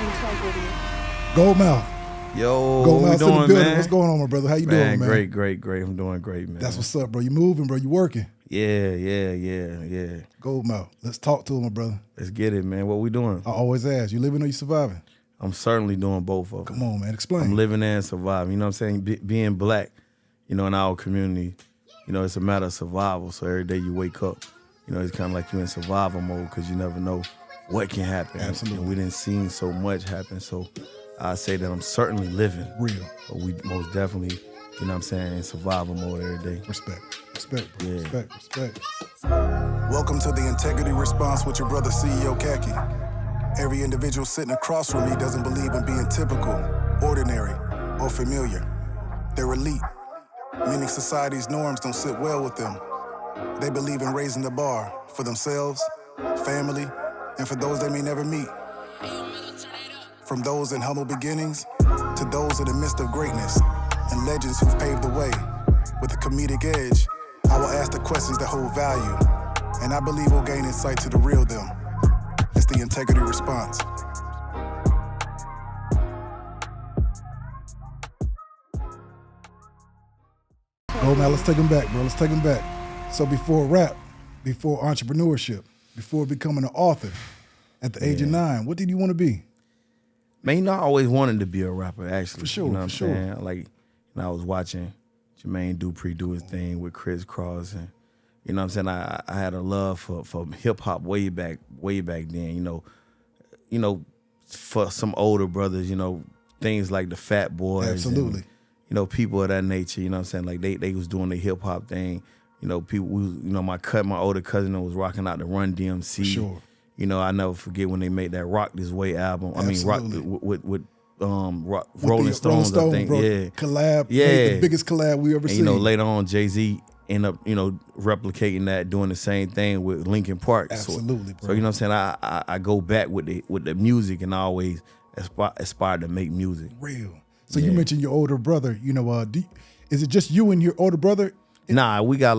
integrity. Goldmouf. Yo, Goldmouf in the building. man? What's going on, my brother? How you doing, man? Great. I'm doing great, man. That's what's up, bro. You moving, bro? You working? Yeah. Goldmouf. Let's talk to him, my brother. Let's get it, man. What we doing? I always ask, you living or you surviving? I'm certainly doing both of them. Come on, man. Explain. I'm living and surviving. You know what I'm saying? Being black, in our community, it's a matter of survival. So every day you wake up, it's kind of like you're in survival mode because you never know what can happen. Absolutely. And we didn't see so much happen. So I say that I'm certainly living. Real. But we most definitely, in survival mode every day. Respect, bro. Yeah. Respect. Welcome to the Integrity Response with your brother CEO Khacki. Every individual sitting across from me doesn't believe in being typical, ordinary, or familiar. They're elite, meaning society's norms don't sit well with them. They believe in raising the bar for themselves, family, and for those they may never meet. From those in humble beginnings to those in the midst of greatness and legends who've paved the way. With a comedic edge, I will ask the questions that hold value, and I believe we'll gain insight to the real them. It's the Integrity Response. Goldmouf, let's take him back, bro. Let's take him back. So before rap, before entrepreneurship, before becoming an author, at the age of 9, what did you want to be? Man, I always wanted to be a rapper, actually. For sure, You know what I'm for sure. saying? Like, I was watching Jermaine Dupri do his thing with Chris Cross, and you know what I'm saying? I had a love for hip hop way back then. For some older brothers, things like the Fat Boys, Absolutely. and, people of that nature. You know what I'm saying? Like they was doing the hip hop thing. My older cousin was rocking out the Run DMC. For sure. I never forget when they made that Rock This Way album. Absolutely. I mean, Rock with Rolling With the Stones, I think. bro. Yeah. Collab. Yeah. Made the biggest collab we ever And, seen. later on, Jay-Z ended up, replicating that, doing the same thing with Linkin Park. Absolutely, bro. So, you know what I'm saying? I go back with the music and I always aspire to make music. Real. So you mentioned your older brother. Is it just you and your older brother? Nah, we got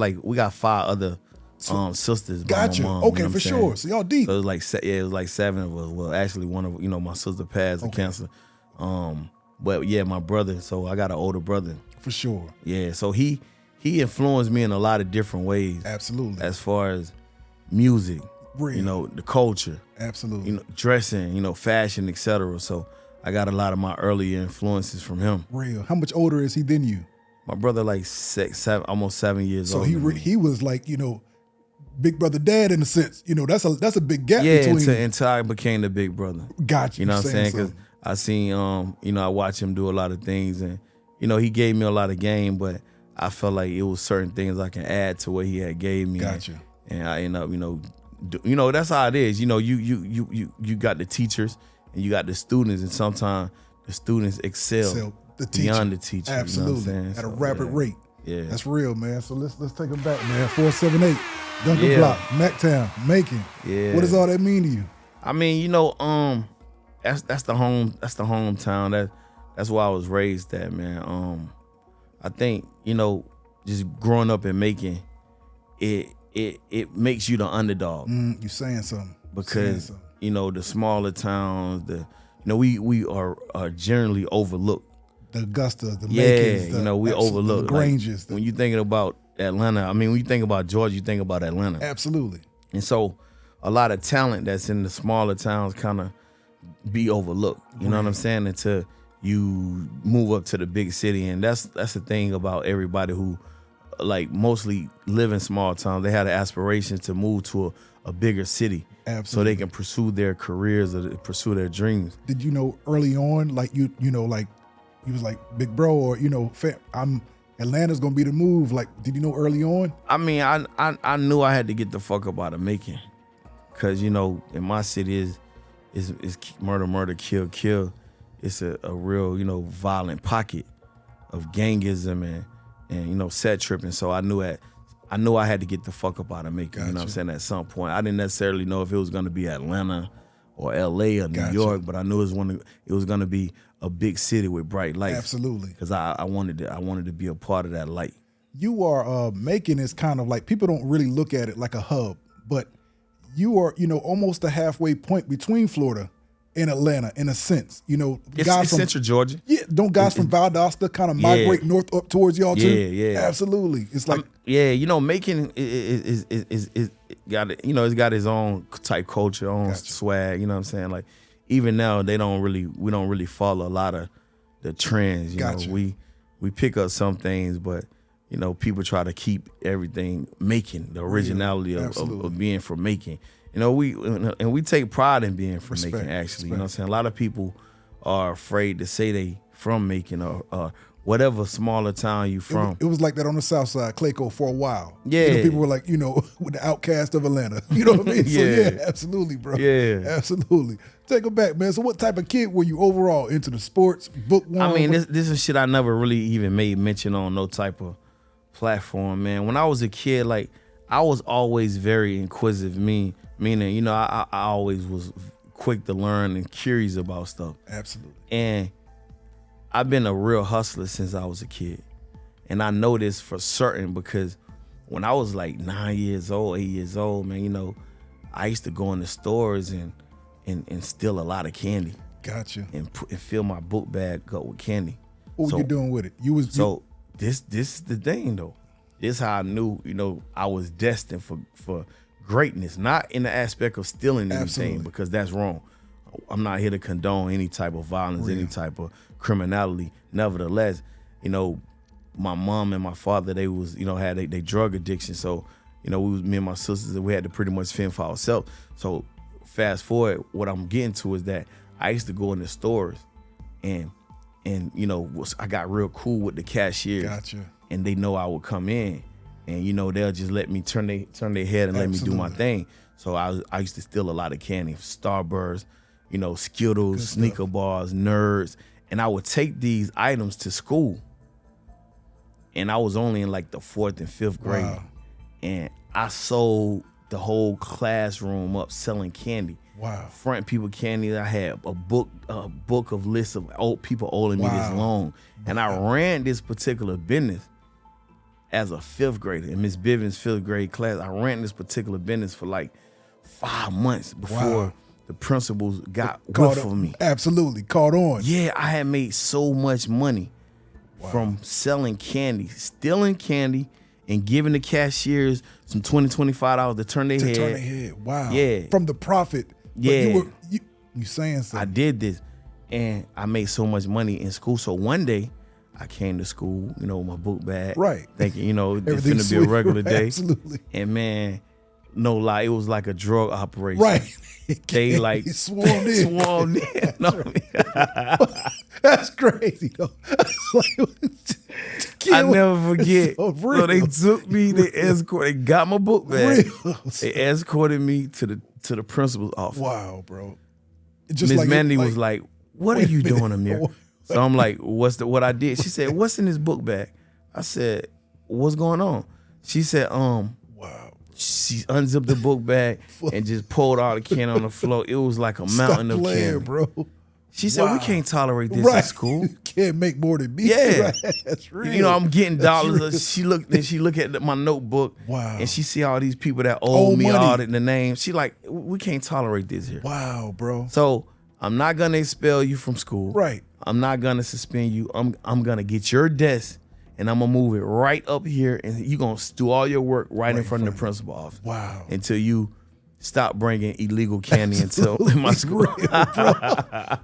5 other sisters. by Gotcha. my mom, Okay, you know for what I'm sure. saying? So y'all deep. So it was like 7 of us. Well, actually, one of my sister passed of cancer. But yeah, my brother. So I got an older brother. For sure. Yeah. So he influenced me in a lot of different ways. Absolutely. As far as music, Real. The culture, Absolutely. dressing, fashion, etc. So I got a lot of my earlier influences from him. Real. How much older is he than you? My brother like almost 7 years So old. he was like, big brother dad in a sense. That's a big gap Yeah, between. until I became the big brother. Gotcha. You know what I'm saying? Because I seen, I watched him do a lot of things, and he gave me a lot of game, but I felt like it was certain things I can add to what he had gave me. Gotcha. And I end up, that's how it is. You got the teachers and you got the students, and sometimes the students excel beyond the teacher. Absolutely. You know what I'm saying? At a rapid rate. Yeah. That's real, man. So let's take him back, man. 478, Duncan Block, Mactown, Macon. Yeah. What does all that mean to you? I mean, that's the hometown. That's where I was raised at, man. I think, just growing up in Macon, it makes you the underdog. You saying something. Because, the smaller towns, we are generally overlooked. The Augustas, the Macons, we overlook. the Granges. When you're thinking about Atlanta, when you think about Georgia, you think about Atlanta. Absolutely. And so a lot of talent that's in the smaller towns kind of be overlooked. You know what I'm saying? Until you move up to the big city. And that's the thing about everybody who mostly live in small towns. They had an aspiration to move to a bigger city. Absolutely. So they can pursue their careers or pursue their dreams. Did you know early on, you was like, big bro, or Atlanta's gonna be the move? Like, did you know early on? I mean, I knew I had to get the fuck up out of Macon, cause in my city is murder, kill. It's a real violent pocket of gangism and set tripping. So I knew I had to get the fuck up out of Macon. Gotcha. You know what I'm saying? At some point, I didn't necessarily know if it was gonna be Atlanta or L.A. or New Gotcha. York, but I knew it was gonna be a big city with bright lights. Absolutely. Because I wanted to be a part of that light. You are Macon is kind of like, people don't really look at it like a hub, but you are almost a halfway point between Florida in Atlanta, in a sense. You know, It's Central Georgia. Yeah, don't guys from Valdosta kind of migrate north up towards y'all too? Yeah. Absolutely. It's like you know, Macon is got it. You know, it's got its own type culture, own swag. You know what I'm saying? Like even now, we don't really follow a lot of the trends. You know, we pick up some things, but you know, people try to keep everything Macon, the originality of being from Macon. You know, we take pride in being from Macon, actually. You know what I'm saying? A lot of people are afraid to say they from Macon or whatever smaller town you from. It was like that on the south side, Clayco, for a while. Yeah. You know, people were like, you know, with the outcast of Atlanta. You know what I mean? So yeah, absolutely, bro. Yeah. Absolutely. Take it back, man. So what type of kid were you overall? Into the sports, bookworm? I mean, this is shit I never really even made mention on no type of platform, man. When I was a kid, like, I was always very inquisitive, meaning, you know, I always was quick to learn and curious about stuff. Absolutely. And I've been a real hustler since I was a kid. And I know this for certain because when I was like 9 years old, 8 years old, man, you know, I used to go in the stores and steal a lot of candy. Gotcha. And fill my book bag up with candy. What were you doing with it? This is the thing though. This is how I knew, you know, I was destined for greatness, not in the aspect of stealing anything, because that's wrong. I'm not here to condone any type of violence, any type of criminality. Nevertheless, you know, my mom and my father, they was, you know, had they drug addiction. So, you know, me and my sisters, we had to pretty much fend for ourselves. So fast forward, what I'm getting to is that I used to go in the stores and you know, I got real cool with the cashiers. Gotcha. And they know I would come in, and you know, they'll just let me turn their head and let me do my thing. So I used to steal a lot of candy, Starburst, you know, Skittles, Sneaker bars, Nerds, and I would take these items to school. And I was only in like the 4th and 5th grade, and I sold the whole classroom up selling candy. Wow. Front people candy. I had a book of lists of old people owing me this loan. And I ran this particular business as a 5th grader in Miss Bivens' 5th grade class. I ran this particular business for like 5 months before the principals got whiff of me. Absolutely. Caught on. Yeah, I had made so much money from selling candy, stealing candy, and giving the cashiers some $20, $25 to turn their head. Wow. Yeah. From the profit. Yeah. You saying something. I did this, and I made so much money in school. So one day, I came to school, you know, with my book bag. Right. Thinking, you know, it's going to be a regular day. Absolutely. And man, no lie, it was like a drug operation. Right. They like swarmed in. Swarmed in. No, that's crazy, though. I never forget. So they took me, they got my book bag. They escorted me to the principal's office. Wow, bro. Miss Mandy was like, "What are you doing, Amir?" So I'm like, what I did? She said, "What's in this book bag?" I said, "What's going on?" She said, wow. She unzipped the book bag and just pulled all the candy on the floor. It was like a mountain of candy, bro. She said, "We can't tolerate this in school. You can't make more than me." Yeah, right. That's real. You know, I'm getting dollars. She looked at my notebook. Wow. And she see all these people that owe me all the names. She like, "We can't tolerate this here." Wow, bro. So I'm not gonna expel you from school. Right. I'm not gonna suspend you. I'm gonna get your desk and I'm gonna move it right up here, and you gonna do all your work right in front of the principal office. Wow. Until you stop bringing illegal candy into my school.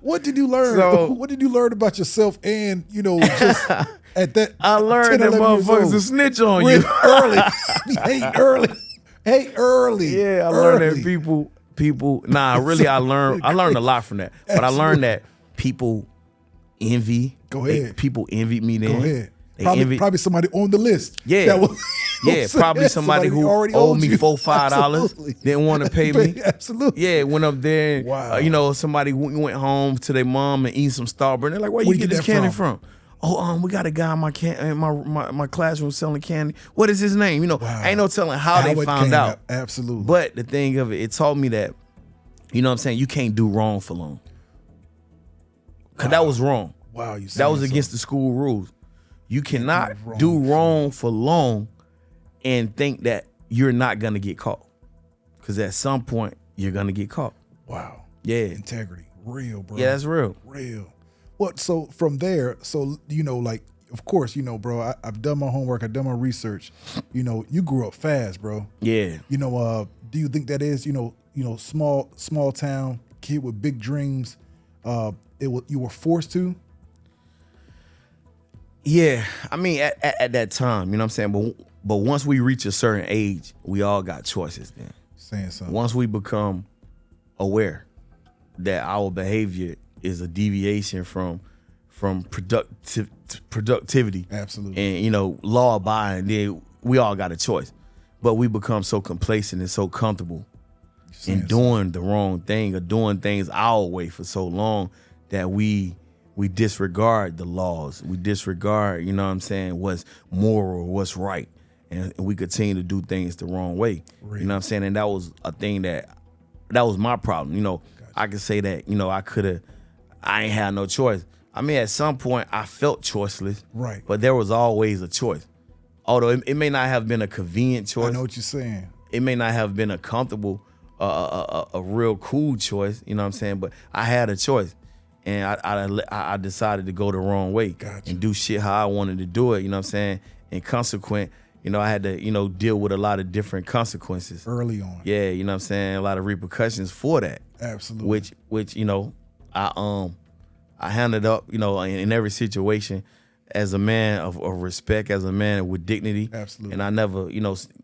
What did you learn? What did you learn about yourself? And you know, just at that, I learned that motherfuckers will snitch on you early. Hate early. Hate early. Yeah, I learned that people. Nah, really, I learned a lot from that. But I learned that people envy. Go ahead. People envied me then. Go ahead. Probably somebody on the list. Yeah. Probably somebody who owed me $4-5, didn't want to pay me. Absolutely. Yeah, went up there. Wow. You know, somebody went home to their mom and eat some Starburst. They're like, "Where you get this candy from?" "Oh, we got a guy in my classroom selling candy. What is his name?" You know, ain't no telling how they found out. Absolutely. But the thing of it taught me that, you know what I'm saying, you can't do wrong for long. Because that was wrong. Wow, you that was against the school rules. You cannot do wrong for long and think that you're not gonna get caught. Because at some point you're gonna get caught. Wow. Yeah. Integrity. Real, bro. Yeah, that's real. Real. What? So from there, so like, of course, bro. I've done my homework. I've done my research. You grew up fast, bro. Yeah. Do you think that is, small town kid with big dreams? You were forced to. Yeah, I mean, at that time, you know what I'm saying? But once we reach a certain age, we all got choices then. Saying something. Once we become aware that our behavior is a deviation from productivity. Absolutely. And, law abiding, then we all got a choice. But we become so complacent and so comfortable in doing the wrong thing or doing things our way for so long that we disregard the laws. We disregard, what's moral, what's right. And we continue to do things the wrong way. Right. You know what I'm saying? And that was a thing that was my problem. Gotcha. I could say that, I ain't had no choice. I mean, at some point I felt choiceless. Right. But there was always a choice. Although it may not have been a convenient choice. I know what you're saying. It may not have been a comfortable, a real cool choice, you know what I'm saying? But I had a choice. And I decided to go the wrong way. Gotcha. And do shit how I wanted to do it, you know what I'm saying? And consequent, I had to, deal with a lot of different consequences. Early on. Yeah, you know what I'm saying? A lot of repercussions for that. Absolutely. Which I handled up, in every situation as a man of respect, as a man with dignity. Absolutely. And I never,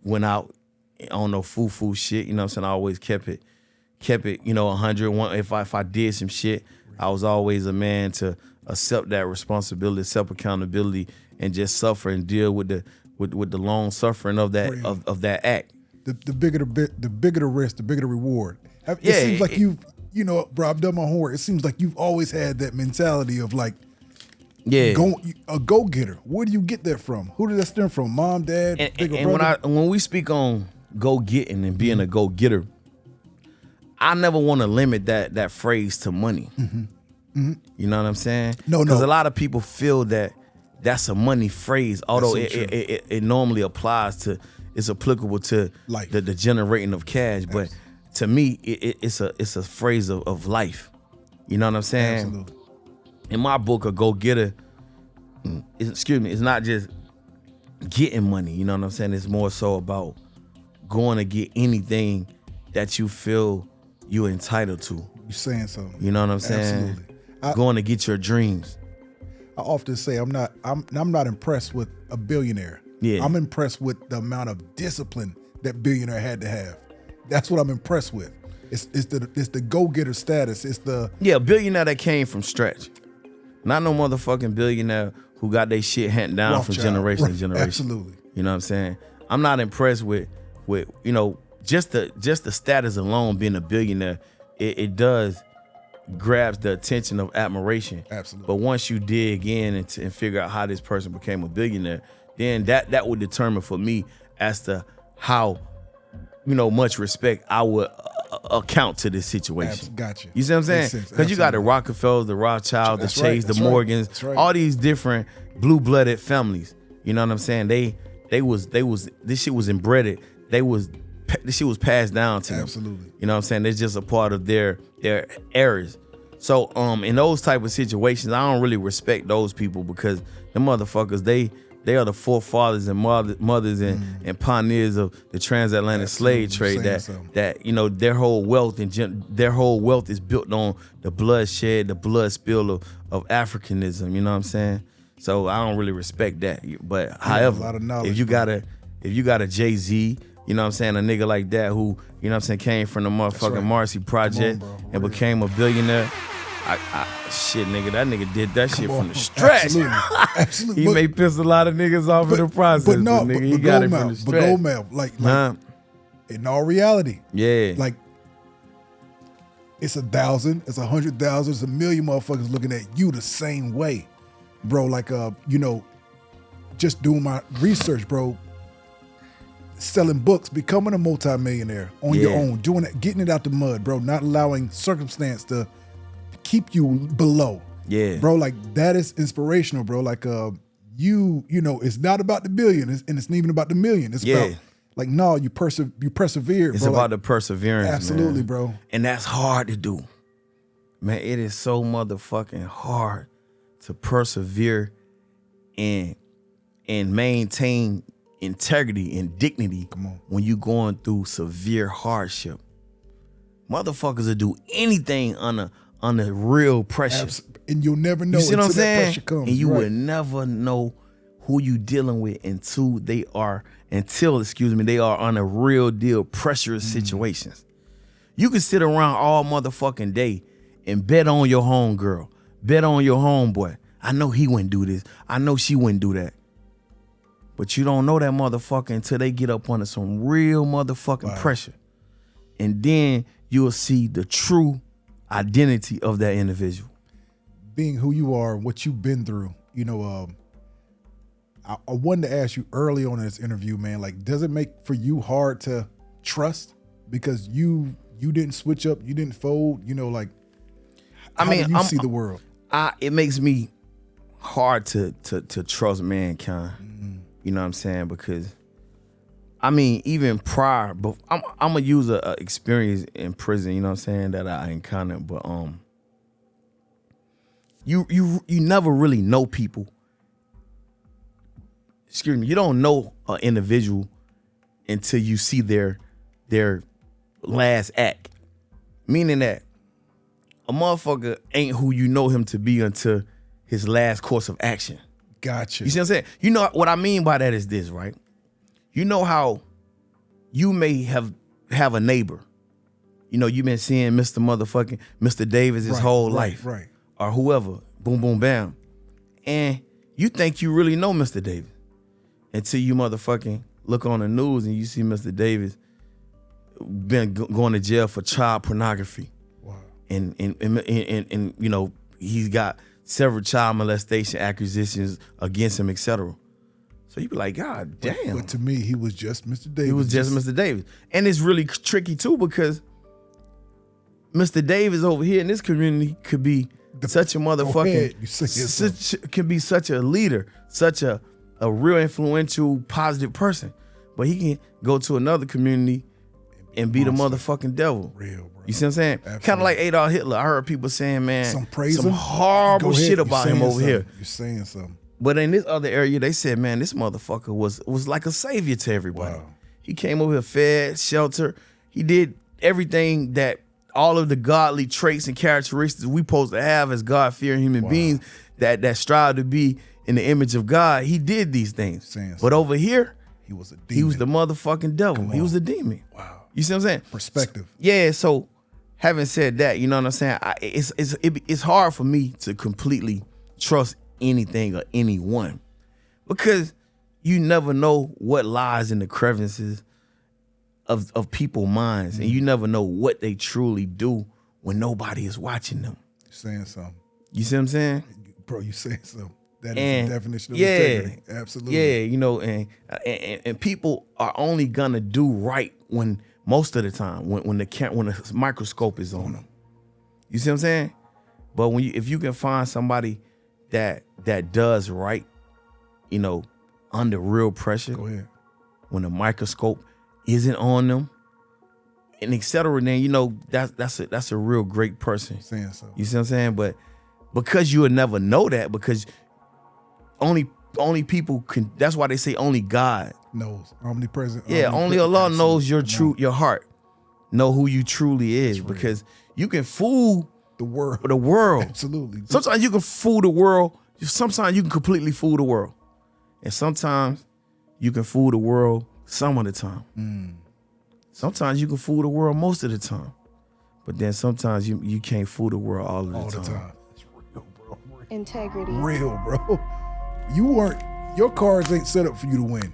went out on no foo-foo shit, you know what I'm saying? I always kept it, 100. If I did some shit, I was always a man to accept that responsibility, accept accountability, and just suffer and deal with the long suffering of that of that act. The bigger the risk, the bigger the reward. It seems like bro, I've done my homework. It seems like you've always had that mentality of like, a go-getter. Where do you get that from? Who did that stem from? Mom, dad, bigger brother? When we speak on go-getting and being a go-getter, I never want to limit that phrase to money. Mm-hmm. Mm-hmm. You know what I'm saying? No. Because a lot of people feel that that's a money phrase, although it normally applies to, it's applicable to life. The generating of cash. Absolutely. But to me, it's a phrase of life. You know what I'm saying? Absolutely. In my book, a go-getter, it's not just getting money. You know what I'm saying? It's more so about going to get anything that you feel you're entitled to. You're saying something. You know what I'm saying? Absolutely. Going to get your dreams. I often say I'm not impressed with a billionaire. Yeah. I'm impressed with the amount of discipline that billionaire had to have. That's what I'm impressed with. It's the go-getter status. It's the billionaire that came from stretch. Not no motherfucking billionaire who got their shit handed down Rothschild. from generation to generation. Absolutely. You know what I'm saying? I'm not impressed with just the status alone being a billionaire. It does grabs the attention of admiration. Absolutely. But once you dig in and figure out how this person became a billionaire, then that would determine for me as to how much respect I would account to this situation. Gotcha. You see what I'm saying? Because you got the Rockefellers, the Rothschilds, the Chase, the Morgans, all these different blue-blooded families. You know what I'm saying? This shit was inbred. This shit was passed down to them. Absolutely. You know what I'm saying? It's just a part of their errors. So in those type of situations, I don't really respect those people because the motherfuckers, they are the forefathers and mothers and pioneers of the transatlantic slave trade. That their whole wealth is built on the bloodshed, the blood spill of Africanism. You know what I'm saying? So I don't really respect that. But however, a lot of knowledge, if you got a Jay-Z, you know what I'm saying, a nigga like that who, you know what I'm saying, came from the motherfucking Marcy Project and became a billionaire. Shit, nigga, that nigga did that shit from the stretch. Absolutely. He may piss a lot of niggas off in the process, but nigga, he got it from the stretch. But Goldmouf, like in all reality, like it's 1,000, it's 100,000, it's 1,000,000 motherfuckers looking at you the same way, bro. Like just doing my research, bro. Selling books, becoming a multimillionaire on your own, doing it, getting it out the mud, bro. Not allowing circumstance to keep you below. Yeah, bro. Like that is inspirational, bro. Like it's not about the billion, and it's not even about the million. It's about like you persevere. It's bro. about the perseverance. Absolutely, man. Bro. And that's hard to do. Man, it is so motherfucking hard to persevere and maintain integrity and dignity when you going through severe hardship. Motherfuckers will do anything under real pressure. And you'll never know you see what I'm until that saying? pressure comes. And you will never know who you dealing with until they are under real deal pressurous situations. You can sit around all motherfucking day and bet on your homegirl, bet on your homeboy. I know he wouldn't do this. I know she wouldn't do that. But you don't know that motherfucker until they get up under some real motherfucking pressure. And then you'll see the true identity of that individual. Being who you are, what you've been through, I wanted to ask you early on in this interview, man, like, does it make for you hard to trust? Because you didn't switch up, you didn't fold, how do you see the world? It makes me hard to trust mankind. You know what I'm saying? Because even prior, but I'm gonna use a experience in prison, you know what I'm saying, that I encountered. But you never really know people. Excuse me, you don't know an individual until you see their last act. Meaning that a motherfucker ain't who you know him to be until his last course of action. Gotcha. You see what I'm saying? You know what I mean by that is this, right? You know how you may have a neighbor. You've been seeing Mr. Davis his whole life. Right. Or whoever. Boom, boom, bam. And you think you really know Mr. Davis until you motherfucking look on the news and you see Mr. Davis been going to jail for child pornography. Wow. And he's got several child molestation accusations against him, etc. So you be like, God damn. But to me, he was just Mr. Davis. He was just Mr. Davis. And it's really tricky too, because Mr. Davis over here in this community could be such a motherfucking, can be such a leader, such a real influential, positive person. But he can go to another community and be the motherfucking devil. Real, bro. You see what I'm saying? Kind of like Adolf Hitler. I heard people saying, man, some horrible shit about him over here. You're saying something. But in this other area, they said, man, this motherfucker was like a savior to everybody. Wow. He came over here, fed, shelter. He did everything that all of the godly traits and characteristics we supposed to have as God-fearing human beings that strive to be in the image of God. He did these things. But over here, he was a demon. He was the motherfucking devil. He was a demon. Wow. You see what I'm saying? Perspective. Yeah, so having said that, you know what I'm saying? It's hard for me to completely trust anything or anyone, because you never know what lies in the crevices of people's minds, and you never know what they truly do when nobody is watching them. You're saying something. You see what I'm saying? Bro, you saying something. That is the definition of integrity. Absolutely. Yeah, and people are only gonna do right when most of the time when the microscope is on them. You see what I'm saying? But if you can find somebody that does right, under real pressure, go ahead, when the microscope isn't on them, and etc., then that's a real great person. Saying so. You see what I'm saying? But because you would never know that, because only people can. That's why they say only God knows. Omnipresent. Yeah, only Allah knows your heart. Know who you truly is, because you can fool the world. The world. Absolutely. Sometimes you can fool the world. Sometimes you can completely fool the world, and sometimes you can fool the world some of the time. Sometimes you can fool the world most of the time, but then sometimes you can't fool the world all the time. It's real, bro. Integrity. Real, bro. Your cards ain't set up for you to win.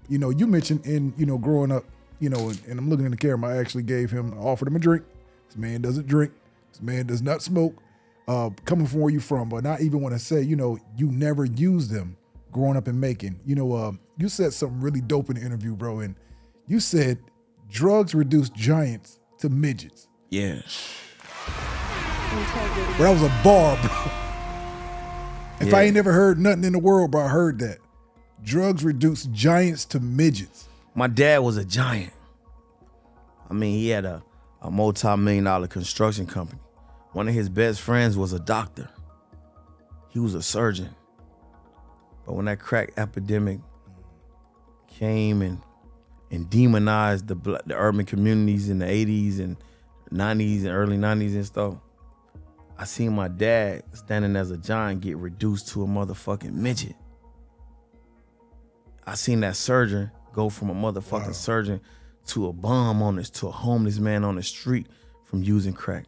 You mentioned in, growing up, and I'm looking in the camera, I actually offered him a drink. This man doesn't drink. This man does not smoke. Coming from where you from, but I even want to say, you never used them growing up in Macon. You said something really dope in the interview, bro, and you said drugs reduce giants to midgets. Yeah. Integrity. Bro, that was a bar, bro. If I ain't never heard nothing in the world, bro, I heard that. Drugs reduce giants to midgets. My dad was a giant. He had a multi-million-dollar construction company. One of his best friends was a doctor. He was a surgeon. But when that crack epidemic came and demonized the urban communities in the 80s and 90s and early 90s and stuff, I seen my dad standing as a giant get reduced to a motherfucking midget. I seen that surgeon go from a motherfucking surgeon to a bum to a homeless man on the street from using crack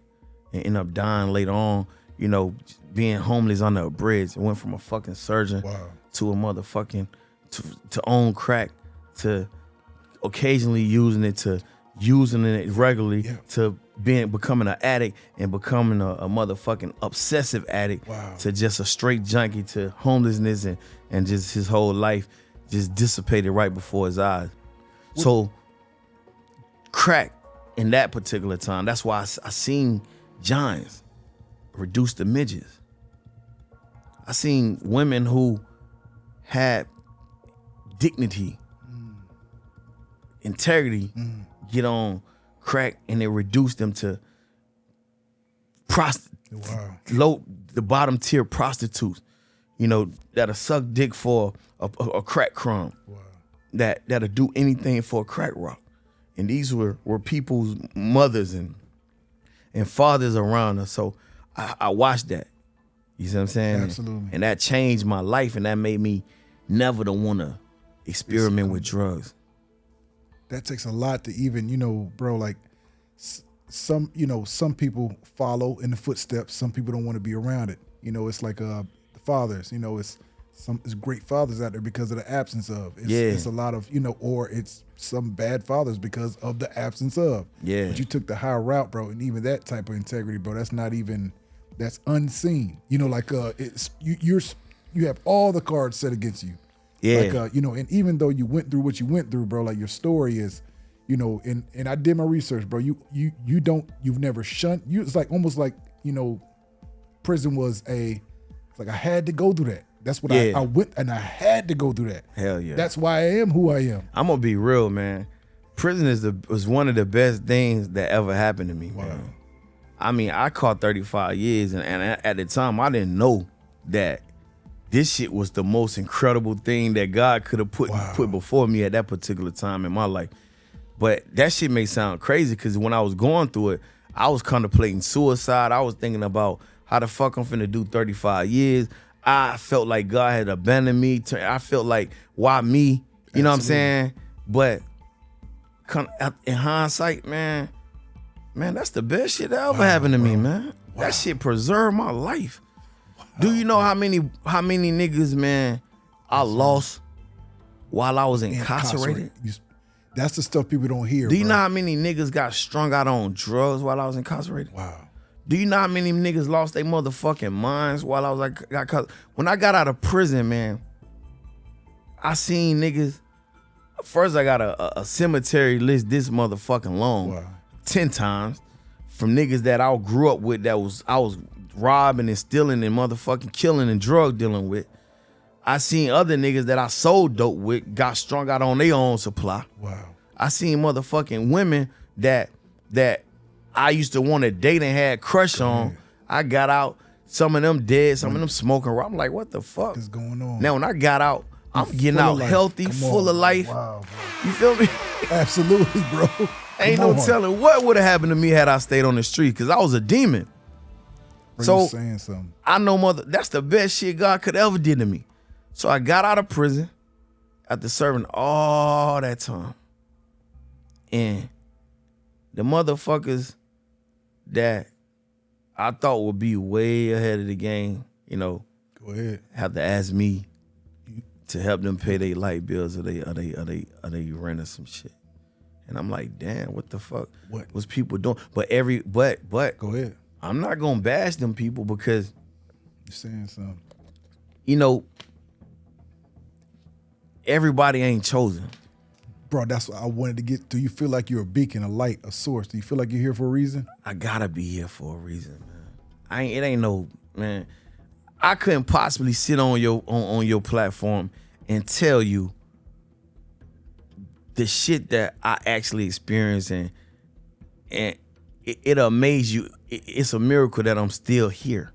and end up dying later on, you know, being homeless under a bridge. It went from a fucking surgeon to a motherfucking, to own crack, to occasionally using it, to using it regularly, to becoming an addict and becoming a motherfucking obsessive addict, to just a straight junkie, to homelessness and just his whole life just dissipated right before his eyes. So crack in that particular time, that's why I seen giants reduce to midgets. I seen women who had dignity, integrity, get on crack, and it reduced them to the bottom tier prostitutes, you know, that'll suck dick for a crack crumb, that'll do anything for a crack rock. And these were people's mothers and fathers around us. So I watched that. You see what I'm saying? Absolutely. And that changed my life, and that made me never to want to experiment with drugs. That takes a lot to even, you know, bro, like some people follow in the footsteps. Some people don't want to be around it. You know, it's like the fathers, you know, it's great fathers out there because of the absence of. It's a lot of, you know, or it's some bad fathers because of the absence of. Yeah. But you took the high route, bro, and even that type of integrity, bro, that's unseen. You know, like it's you have all the cards set against you. Yeah. Like, you know, and even though you went through what you went through, bro, like your story is, you know, and I did my research, bro. You've never shunned. It's like almost like, you know, prison was it's like I had to go through that. That's what I went, and I had to go through that. Hell yeah. That's why I am who I am. I'm gonna be real, man. Prison was one of the best things that ever happened to me, man. I mean, I caught 35 years, and at the time, I didn't know that this shit was the most incredible thing that God could have put before me at that particular time in my life. But that shit may sound crazy because when I was going through it, I was contemplating suicide. I was thinking about how the fuck I'm finna do 35 years. I felt like God had abandoned me. I felt like, why me? You know what I'm saying? But in hindsight, man, that's the best shit that ever happened to me, man. That shit preserved my life. Do you know how many niggas, man, I lost while I was incarcerated? That's the stuff people don't hear. Do you know how many niggas got strung out on drugs while I was incarcerated? Wow. Do you know how many niggas lost their motherfucking minds while I was when I got out of prison, man, I seen niggas. First, I got a cemetery list this motherfucking long, 10 times, from niggas that I grew up with I was robbing and stealing and motherfucking killing and drug dealing with. I seen other niggas that I sold dope with got strung out on their own supply. Wow. I seen motherfucking women that I used to want to date and had crush on. I got out, some of them dead, some of them smoking. I'm like, what the fuck is going on? Now when I got out, I'm getting out healthy, full of life. Wow, you feel me? Absolutely, bro. Ain't no telling what would have happened to me had I stayed on the street, because I was a demon. Bro, so saying something. I know that's the best shit God could ever did to me. So I got out of prison after serving all that time. And the motherfuckers that I thought would be way ahead of the game, you know, go ahead, have to ask me to help them pay their light bills or they rent or some shit. And I'm like, damn, what the fuck was people doing? But go ahead. I'm not gonna bash them people because you're saying something. You know, everybody ain't chosen. Bro, that's what I wanted to get. Do you feel like you're a beacon, a light, a source? Do you feel like you're here for a reason? I gotta be here for a reason, man. It ain't no, man. I couldn't possibly sit on your platform and tell you the shit that I actually experienced and it'll amaze you. It's a miracle that I'm still here.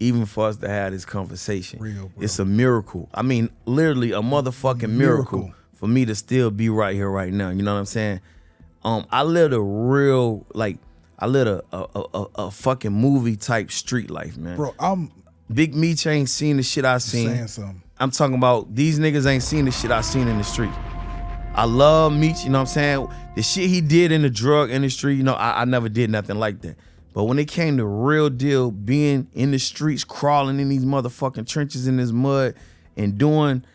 Even for us to have this conversation. Real, bro. It's a miracle. I mean, literally a motherfucking miracle for me to still be right here right now. You know what I'm saying? I lived a real, I lived a fucking movie type street life, man. Bro, I'm Big Meech ain't seen the shit I seen. saying something. I'm talking about these niggas ain't seen the shit I seen in the street. I love Meech, you know what I'm saying? The shit he did in the drug industry, you know, I never did nothing like that. But when it came to real deal, being in the streets, crawling in these motherfucking trenches in this mud and doing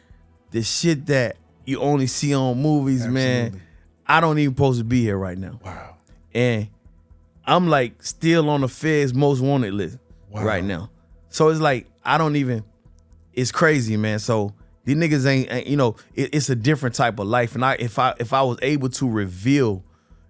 the shit that you only see on movies, absolutely, man, I don't even supposed to be here right now. Wow. And I'm like still on the Fed's most wanted list right now. So it's like, it's crazy, man. So these niggas ain't you know, it's a different type of life. And if I was able to reveal,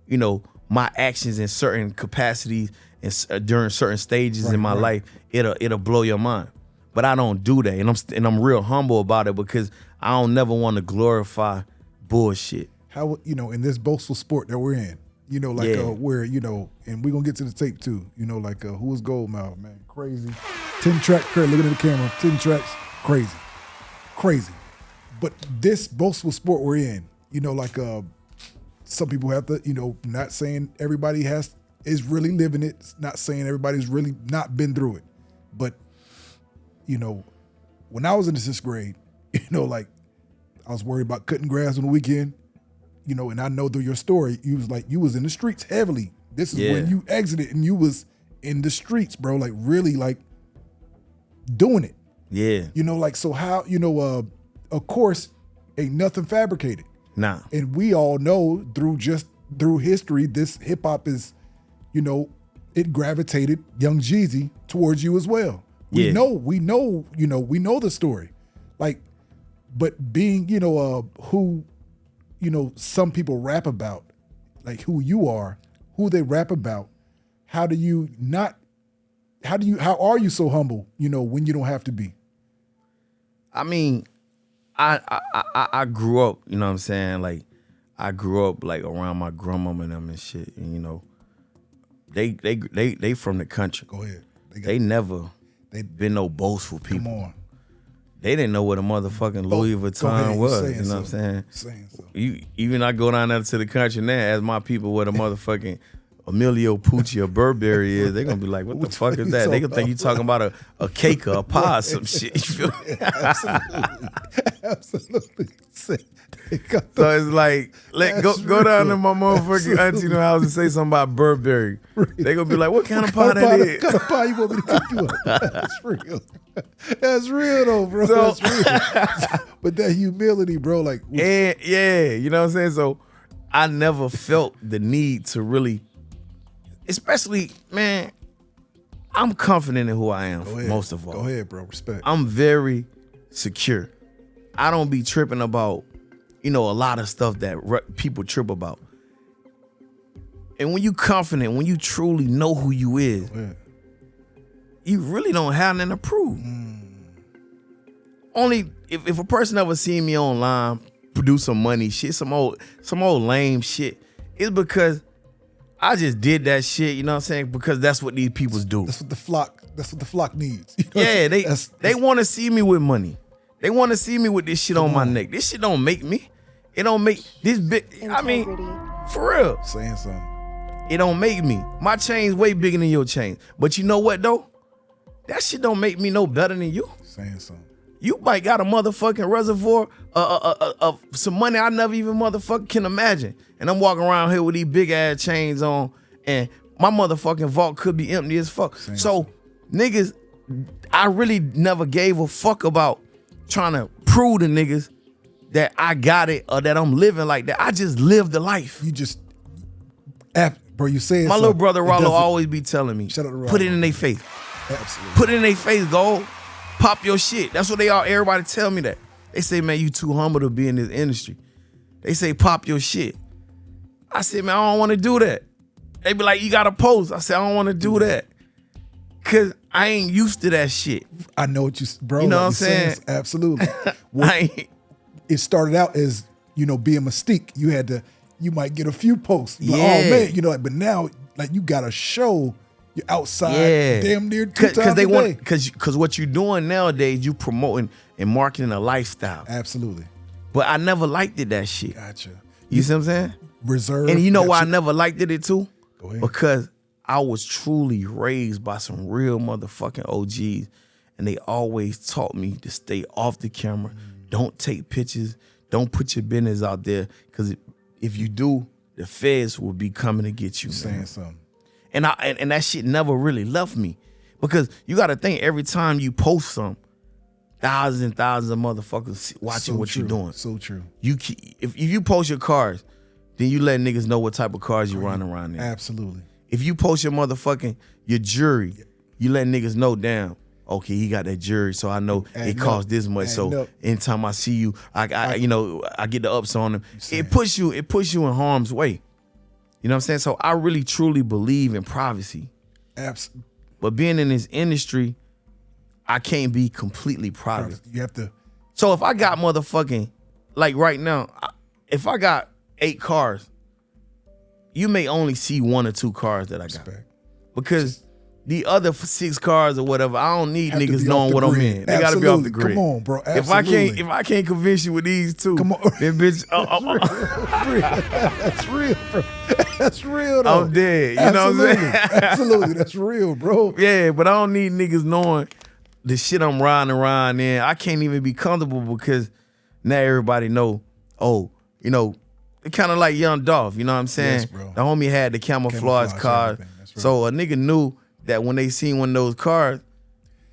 you know, my actions in certain capacities and during certain stages in my life, it'll blow your mind. But I don't do that, and I'm real humble about it because I don't never want to glorify bullshit. How, you know, in this boastful sport that we're in, you know, like where, you know, and we're gonna get to the tape too, you know, like who was Goldmouf, man, crazy, 10 track, looking at the camera, 10 tracks, crazy. But this boastful sport we're in, you know, like some people have to, you know, not saying everybody is really living it. It's not saying everybody's really not been through it. But, you know, when I was in the 6th grade, you know, like I was worried about cutting grass on the weekend, you know, and I know through your story, you was in the streets heavily. This is when you exited and you was in the streets, bro, like really like doing it. Yeah. You know, like, so how, you know, of course, ain't nothing fabricated. Nah. And we all know through history, this hip hop is, you know, it gravitated young Jeezy towards you as well. We know, you know, we know the story. Like, but being, you know, who, you know, some people rap about, like who you are, who they rap about, how are you so humble, you know, when you don't have to be? I mean, I grew up, you know what I'm saying? Like, I grew up like around my grandmama and them and shit. And you know, they from the country. Go ahead. They been no boastful people. Come on. They didn't know what a motherfucking Louis Vuitton was. You know what I'm saying? Even I go down there to the country now, ask my people what a motherfucking Emilio Pucci or Burberry is, they're gonna be like, what the fuck is that? They gonna think you talking about a cake or a pie or some shit. You feel me? Absolutely. So it's like, go down to my motherfucking auntie no house and say something about Burberry. They gonna be like, what kind of pie that is? What kind of pie you want me to cook you up? That's real. That's real though, bro. That's real. But that humility, bro, like. And yeah, you know what I'm saying? So I never felt the need to really, especially, man, I'm confident in who I am, most of all. Go ahead, bro. Respect. I'm very secure. I don't be tripping about, you know, a lot of stuff that people trip about. And when you confident, when you truly know who you is, you really don't have nothing to prove. Only if a person ever seen me online produce some money shit, some old lame shit, it's because I just did that shit, you know what I'm saying? Because that's what these people do. That's what the flock needs. You know yeah, they want to see me with money. They want to see me with this shit on my neck. This shit don't make me. It don't make this big. I mean, for real. Saying something. It don't make me. My chain's way bigger than your chain. But you know what though? That shit don't make me no better than you. Saying something. You might got a motherfucking reservoir of some money I never even motherfucking can imagine. And I'm walking around here with these big ass chains on, and my motherfucking vault could be empty as fuck. So, niggas, I really never gave a fuck about trying to prove to niggas that I got it or that I'm living like that. I just live the life. You just, bro, you say it. My little brother Ralo always be telling me, shout out to Ralo, put it in their face. Absolutely. Put it in their face, Gold. Pop your shit. That's what they are. Everybody tell me that. They say, man, you too humble to be in this industry. They say, pop your shit. I said, man, I don't want to do that. They be like, you got to post. I said, I don't want to do that. Because I ain't used to that shit. I know what bro. You know what I'm saying? Absolutely. It started out as, you know, being Mystique. You might get a few posts. But, oh, man, you know, but now like you gotta show you're outside damn near 2 times a day. Because what you're doing nowadays, you promoting and marketing a lifestyle. Absolutely. But I never liked it, that shit. Gotcha. You see what I'm saying? Reserve. And you know why I never liked it too? Go ahead. Because I was truly raised by some real motherfucking OGs, and they always taught me to stay off the camera. Don't take pictures. Don't put your business out there, because if you do, the feds will be coming to get you. Saying something. And that shit never really left me, because you got to think, every time you post something, thousands and thousands of motherfuckers watching what you're doing. So true. If you post your cars, then you let niggas know what type of cars you run around in. Absolutely. If you post your jewelry, you let niggas know, damn, okay, he got that jewelry, so I know it costs this much. So anytime I see you, I get the ups on them. It puts you in harm's way. You know what I'm saying? So I really truly believe in privacy. Absolutely. But being in this industry, I can't be completely private. You have to. So if I got motherfucking, like right now, if I got 8 cars, you may only see 1 or 2 cars that I got. Because the other 6 cars or whatever, I don't need niggas knowing what I'm in. They gotta be off the grid. Come on, bro. Absolutely. If I can't convince you with these 2, come on, then bitch, that's real, bro. That's real though. I'm dead. You know what I'm saying? Absolutely, that's real, bro. Yeah, but I don't need niggas knowing the shit I'm riding around in. I can't even be comfortable, because now everybody know, kind of like Young Dolph, you know what I'm saying? Yes, bro. The homie had the camouflage cars. Right. So a nigga knew that when they seen one of those cars,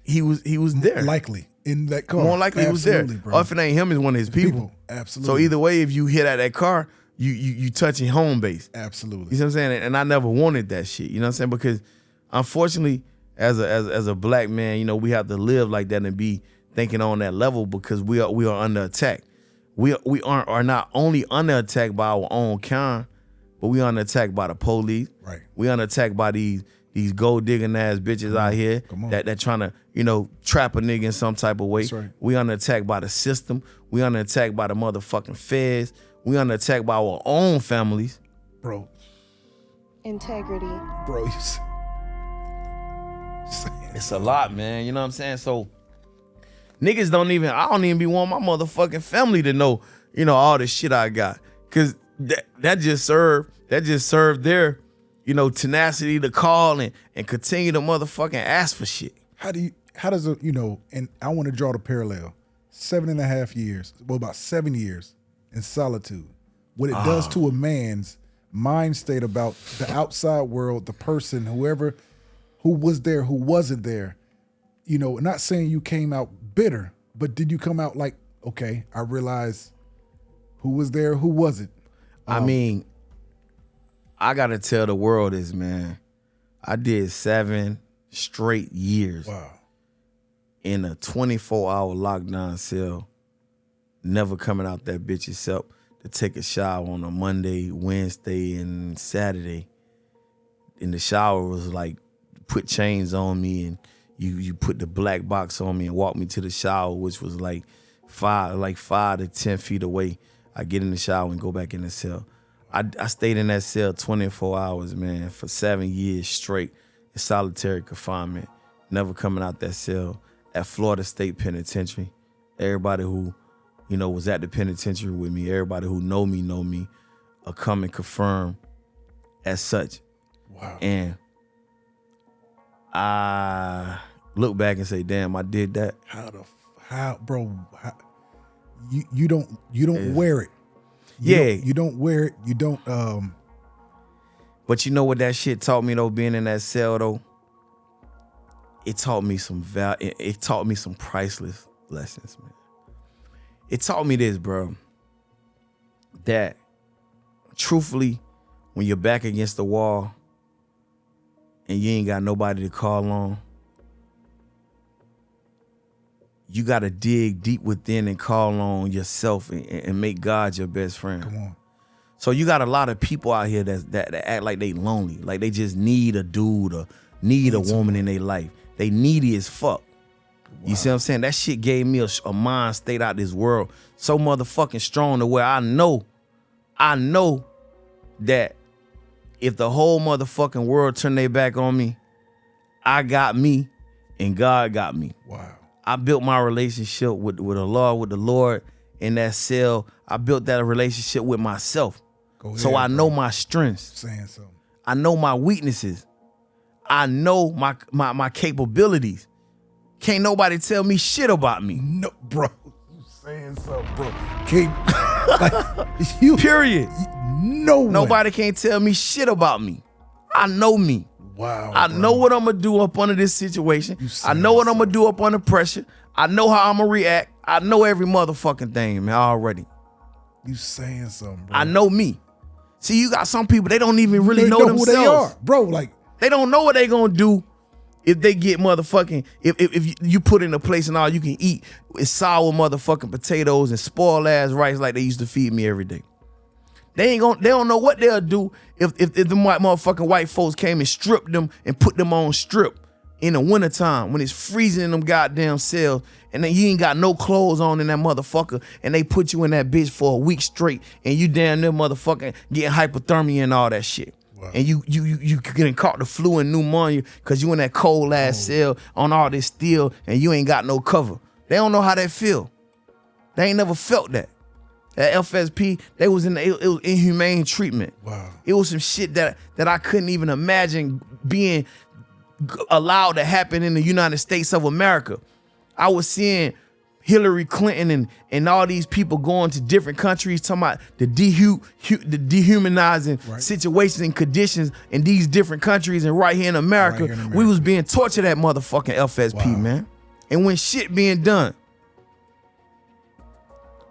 he was there. Likely in that car. More likely he was there. Bro. Or if it ain't him, it's one of his people. Absolutely. So either way, if you hit at that car, you touching home base. Absolutely. You see what I'm saying? And I never wanted that shit. You know what I'm saying? Because unfortunately, as a black man, we have to live like that and be thinking on that level, because we are under attack. We are not only under attack by our own kind, but we under attack by the police. Right. We under attack by these gold digging ass bitches out here that trying to trap a nigga in some type of way. That's right. We under attack by the system. We under attack by the motherfucking feds. We under attack by our own families. Bro. Integrity. Bro, it's a lot, man. You know what I'm saying? So niggas I don't even be want my motherfucking family to know, all the shit I got. Cause that just served their, tenacity to call and continue to motherfucking ask for shit. How does it, and I want to draw the parallel. 7.5 years, about 7 years in solitude. What it does to a man's mind state about the outside world, the person, whoever, who was there, who wasn't there. Not saying you came out bitter, but did you come out like, okay, I realized who was there, who wasn't? I mean, I gotta tell the world this, man. I did 7 straight years. Wow. In a 24-hour lockdown cell, never coming out that bitch except to take a shower on a Monday, Wednesday, and Saturday. And the shower was like, put chains on me, and you put the black box on me and walk me to the shower, which was like 5 to 10 feet away. I get in the shower and go back in the cell. I stayed in that cell 24 hours, man, for 7 years straight in solitary confinement, never coming out that cell at Florida State Penitentiary. Everybody who, was at the penitentiary with me, everybody who know me, come and confirm as such. Wow. And I look back and say, damn, I did that. You don't wear it. You don't wear it. You don't. But you know what that shit taught me though, being in that cell though? It taught me some it taught me some priceless lessons, man. It taught me this, bro. That truthfully, when you're back against the wall and you ain't got nobody to call on, you got to dig deep within and call on yourself and make God your best friend. Come on. So you got a lot of people out here that act like they lonely, like they just need a dude or need a woman in their life. They needy as fuck. Wow. You see what I'm saying? That shit gave me a mind state out this world so motherfucking strong to where I know that if the whole motherfucking world turned their back on me, I got me and God got me. Wow. I built my relationship with the Lord in that cell. I built that relationship with myself. So I know my strengths. Saying something. I know my weaknesses. I know my capabilities. Can't nobody tell me shit about me. No, bro. You saying something, bro. Can't, like, you, period. No way. Nobody can't tell me shit about me. I know me. Wow. I know what I'm going to do up under this situation. I know what I'm going to do up under pressure. I know how I'm going to react. I know every motherfucking thing, man, already. You saying something, bro. I know me. See, you got some people, they don't even really know themselves. Who they are, bro. Like, they don't know what they gonna do if they get motherfucking, if you put in a place and all you can eat is sour motherfucking potatoes and spoiled ass rice like they used to feed me every day. They don't know what they'll do if the motherfucking white folks came and stripped them and put them on strip in the wintertime when it's freezing in them goddamn cells and then you ain't got no clothes on in that motherfucker and they put you in that bitch for a week straight and you damn near motherfucking getting hypothermia and all that shit. Wow. And you getting caught the flu and pneumonia because you in that cold ass cell on all this steel and you ain't got no cover. They don't know how that feel. They ain't never felt that. At FSP, it was inhumane treatment. Wow. It was some shit that I couldn't even imagine being allowed to happen in the United States of America. I was seeing Hillary Clinton and all these people going to different countries talking about the dehumanizing situations and conditions in these different countries, and right here in America, we was being tortured at motherfucking FSP, man. And when shit being done,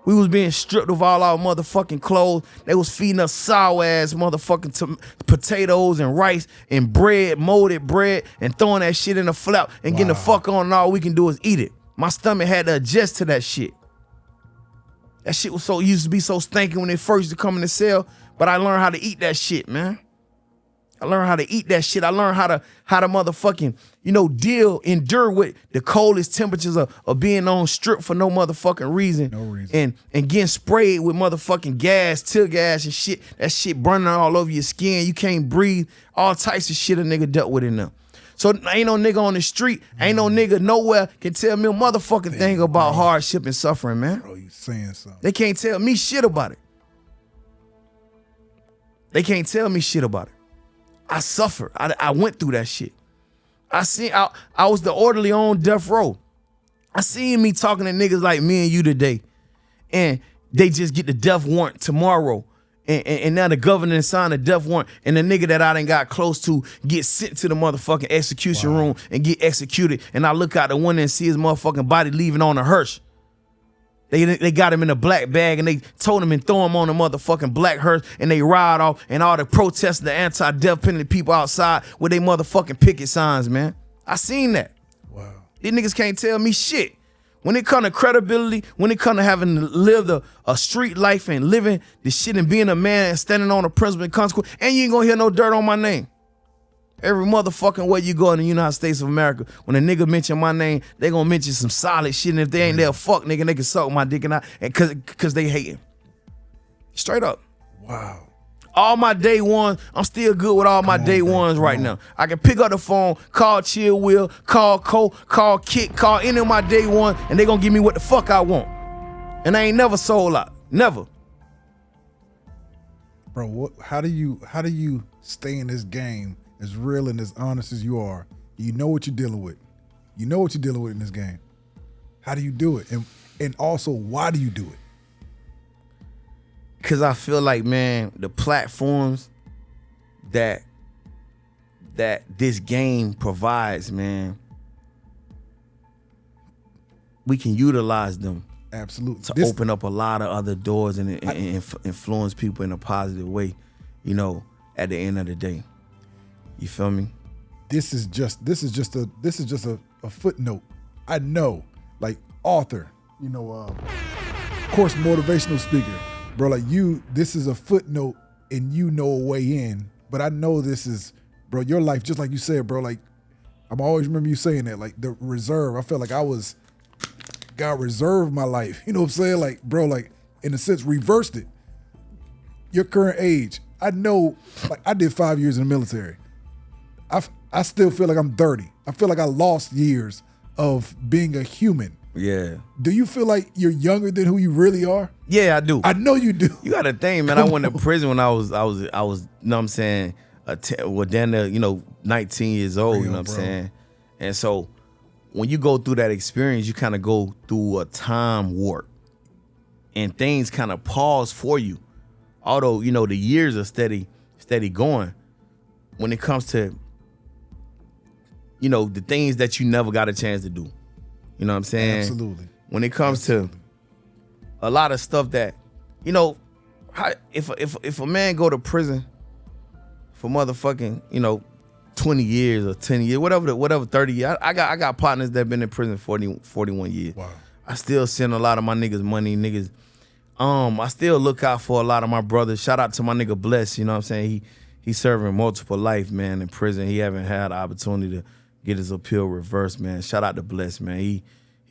we was being stripped of all our motherfucking clothes. They was feeding us sour ass motherfucking potatoes and rice and bread, molded bread, and throwing that shit in a flap and getting the fuck on, and all we can do is eat it. My stomach had to adjust to that shit. That shit was used to be so stinky when it first used to come in the cell, but I learned how to eat that shit, man. I learned how to eat that shit. I learned how to motherfucking, endure with the coldest temperatures of being on strip for no motherfucking reason. No reason. And getting sprayed with motherfucking gas, tear gas and shit. That shit burning all over your skin. You can't breathe. All types of shit a nigga dealt with in there. So ain't no nigga on the street, ain't no nigga nowhere can tell me a motherfucking thing about hardship and suffering, man. Bro, you saying something. They can't tell me shit about it. They can't tell me shit about it. I suffered. I went through that shit. I was the orderly on death row. I seen me talking to niggas like me and you today, and they just get the death warrant tomorrow. And now the governor signed a death warrant, and the nigga that I done got close to get sent to the motherfucking execution room and get executed. And I look out the window and see his motherfucking body leaving on a hearse. They got him in a black bag and they told him and throw him on a motherfucking black hearse, and they ride off, and all the protesters, the anti-death penalty people outside with they motherfucking picket signs, man. I seen that. Wow. These niggas can't tell me shit. When it come to credibility, when it come to having to live a street life and living the shit and being a man and standing on a principle and consequence, and you ain't gonna hear no dirt on my name. Every motherfucking way you go in the United States of America, when a nigga mention my name, they gonna mention some solid shit, and if they ain't there, fuck nigga, they can suck my dick and cause they hating. Straight up. Wow. All my day ones, I'm still good with all my day ones right now. I can pick up the phone, call C.R.E.W.L, call Cole, call Kick, call any of my day ones, and they gonna give me what the fuck I want. And I ain't never sold out. Never. Bro, how do you stay in this game as real and as honest as you are? You know what you're dealing with. You know what you're dealing with in this game. How do you do it? And also, why do you do it? Cause I feel like, man, the platforms that this game provides, man, we can utilize them. Absolutely. To open up a lot of other doors and influence people in a positive way, at the end of the day. You feel me? This is just a footnote. I know, like author, course motivational speaker. Bro, like this is a footnote and a way in, but I know this is, bro, your life, just like you said, bro, like I'm always remember you saying that, like the reserve. I felt like God reserved my life. You know what I'm saying? Like, bro, like in a sense, reversed it. Your current age, I know, like I did 5 years in the military. I still feel like I'm 30. I feel like I lost years of being a human. Yeah. Do you feel like you're younger than who you really are? Yeah, I do. I know you do. You got to think, man. I went to prison when I was, you know what I'm saying, then 19 years old, Real, you know what bro. I'm saying? And so when you go through that experience, you kind of go through a time warp and things kind of pause for you. Although, you know, the years are steady going. When it comes to, you know, the things that you never got a chance to do. You know what I'm saying? Absolutely. When it comes to a lot of stuff that, you know, if a man go to prison for motherfucking, you know, 20 years or 10 years, whatever 30 years. I got partners that been in prison 41 years. Wow. I still send a lot of my niggas money, niggas. I still look out for a lot of my brothers. Shout out to my nigga Bless, you know what I'm saying? He's serving multiple life, man, in prison. He haven't had the opportunity to get his appeal reversed, man. Shout out to Bless, man. He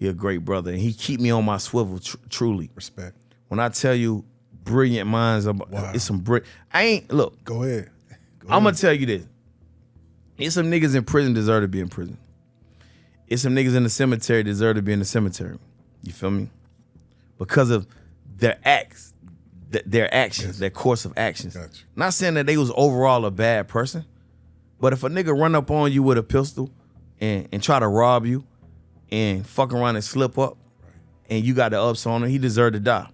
a great brother. And he keep me on my swivel, truly. Respect. When I tell you brilliant minds, it's some look. Go ahead. I'm going to tell you this. It's some niggas in prison deserve to be in prison. It's some niggas in the cemetery deserve to be in the cemetery. You feel me? Because of their acts, their actions, their course of actions. Gotcha. Not saying that they was overall a bad person, but if a nigga run up on you with a pistol and try to rob you and fuck around and slip up and you got the ups on him, he deserved to die.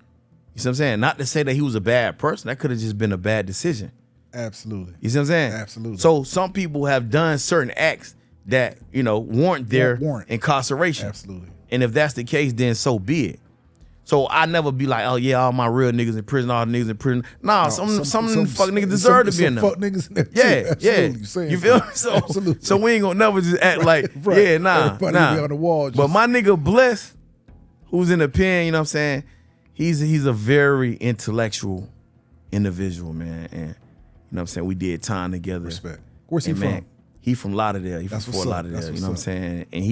You see what I'm saying? Not to say that he was a bad person. That could have just been a bad decision. Absolutely. You see what I'm saying? Absolutely. So some people have done certain acts that, you know, warrant their incarceration. Absolutely. And if that's the case, then so be it. So I never be like, oh yeah, all my real niggas in prison, all the niggas in prison. Nah, some fuck niggas deserve to be in there. Fuck niggas in there too. Yeah, Absolutely. yeah. You feel me? So, absolutely. So we ain't gonna never just act like, yeah, nah. Everybody be on the wall. But my nigga Bless, who's in the pen, you know what I'm saying? He's a very intellectual individual, man. And you know what I'm saying? We did time together. Respect. Where's he and from? Man, he from Lauderdale. He from Fort Lauderdale. That's You know what I'm saying? And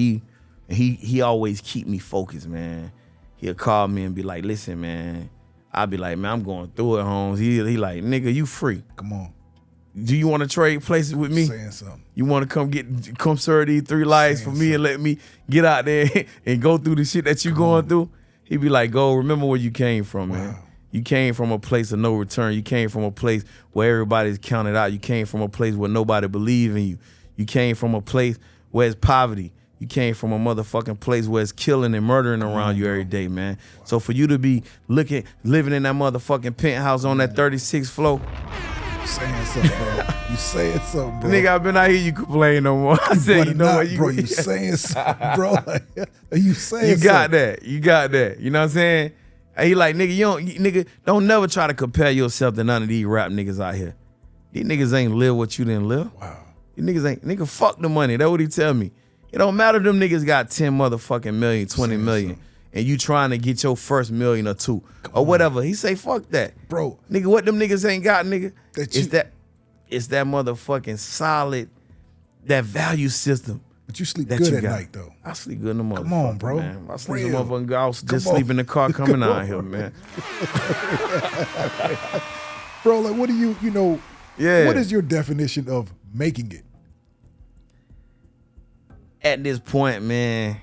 he always keep me focused, man. He'll call me and be like, listen, man. I'll be like, man, I'm going through it, Holmes. He like, nigga, you free. Come on. Do you want to trade places with me? Saying something. You want to come serve these 3 lives for me and let me get out there and go through the shit that you going through? He be like, go, remember where you came from, man. You came from a place of no return. You came from a place where everybody's counted out. You came from a place where nobody believe in you. You came from a place where it's poverty. You came from a motherfucking place where it's killing and murdering around you every day, man. So for you to be living in that motherfucking penthouse on that 36th floor. You saying something, bro. You saying something, bro. Nigga, I've been out here, you complain no more. I said, you know what? Bro, you saying something, bro. You saying You got that. You got that. You know what I'm saying? And he like, nigga, don't never try to compare yourself to none of these rap niggas out here. These niggas ain't live what you didn't live. Wow. These nigga, fuck the money. That's what he tell me. It don't matter if them niggas got 10 motherfucking million, 20 million, and you trying to get your first million or 2 or whatever. He say, fuck that. Bro. Nigga, what them niggas ain't got, nigga? It's that motherfucking solid, that value system. But you sleep good at night, though. I sleep good in the motherfucker, Come on, bro. Man. I sleep in the motherfucking, I was just sleep in the car coming out here, man. Bro, like, what do you know, yeah. What is your definition of making it? At this point, man,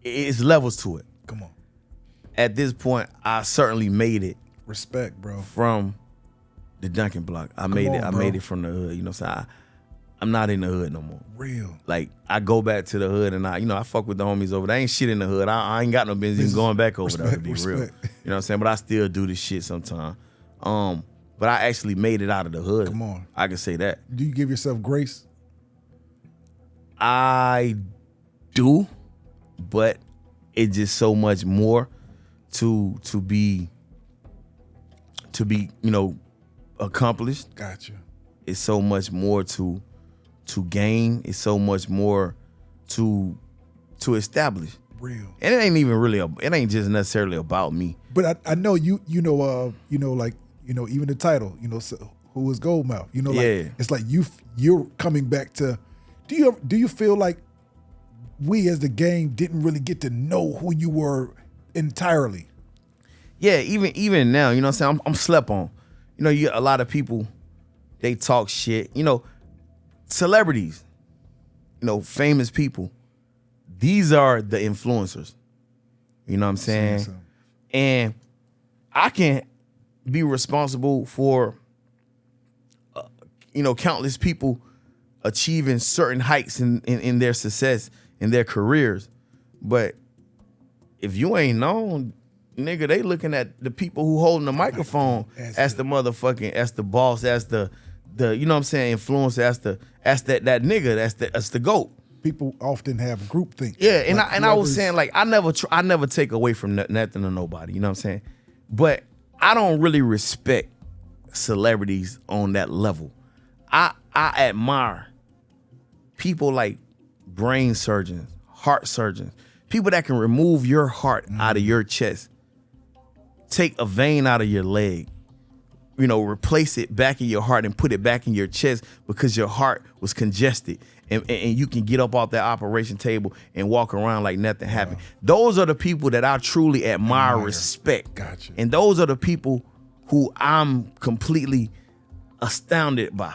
it's levels to it. Come on. At this point, I certainly made it. Respect, bro. From the Duncan block. I made it from the hood. You know what I'm saying? I'm not in the hood no more. Real. Like, I go back to the hood and I fuck with the homies over there. Ain't shit in the hood. I ain't got no business going back over there, to be real. You know what I'm saying? But I still do this shit sometimes. But I actually made it out of the hood. Come on. I can say that. Do you give yourself grace? I do, but it's just so much more to be accomplished. Gotcha. It's so much more to gain. It's so much more to establish. Real. And it ain't even really it ain't just necessarily about me. But I know even the title, so who is Goldmouf? It's like you're coming back to. Do you feel like we as the game didn't really get to know who you were entirely? Yeah, even now, you know what I'm saying? I'm slept on. you know, a lot of people, they talk shit. You know, celebrities, you know, famous people, these are the influencers. You know what I'm saying? And I can be responsible for, you know, countless people achieving certain heights in their success, in their careers. But if you ain't known, nigga, they looking at the people who holding the microphone as the motherfucking, as the boss, as the you know what I'm saying, influencer, as that nigga, that's the GOAT. People often have groupthink. Yeah, and like I was saying, like, I never take away from nothing or nobody, you know what I'm saying? But I don't really respect celebrities on that level. I admire people like brain surgeons, heart surgeons, people that can remove your heart out of your chest, take a vein out of your leg, you know, replace it back in your heart and put it back in your chest because your heart was congested. And you can get up off that operation table and walk around like nothing happened. Those are the people that I truly admire, respect. Gotcha. And those are the people who I'm completely astounded by.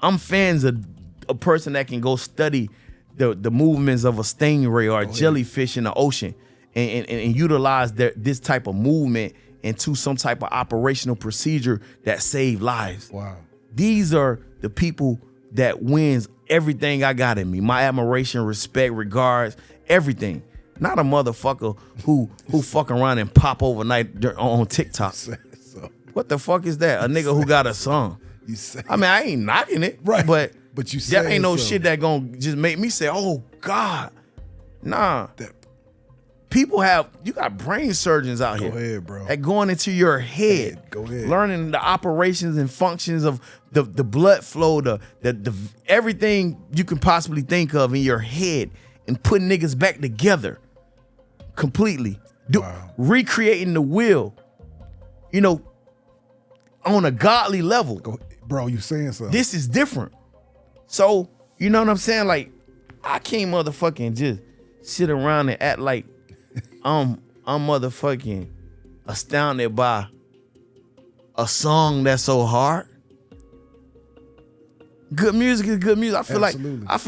I'm fans of a person that can go study the movements of a stingray or a jellyfish in the ocean and utilize this type of movement into some type of operational procedure that save lives. Wow. These are the people that wins everything I got in me. My admiration, respect, regards, everything. Not a motherfucker who fuck around and pop overnight on TikTok. What the fuck is that? A nigga who got a song. I mean, I ain't knocking it. Right. But you say that ain't no shit that gonna just make me say, oh God. Nah. People you got brain surgeons out here. Go ahead, bro. That going into your head. Go ahead. Learning the operations and functions of the blood flow, the everything you can possibly think of in your head and putting niggas back together completely. Recreating the will, you know, on a godly level. Bro, you saying something. This is different. So, you know what I'm saying? Like, I can't motherfucking just sit around and act like I'm motherfucking astounded by a song that's so hard. Good music is good music. I feel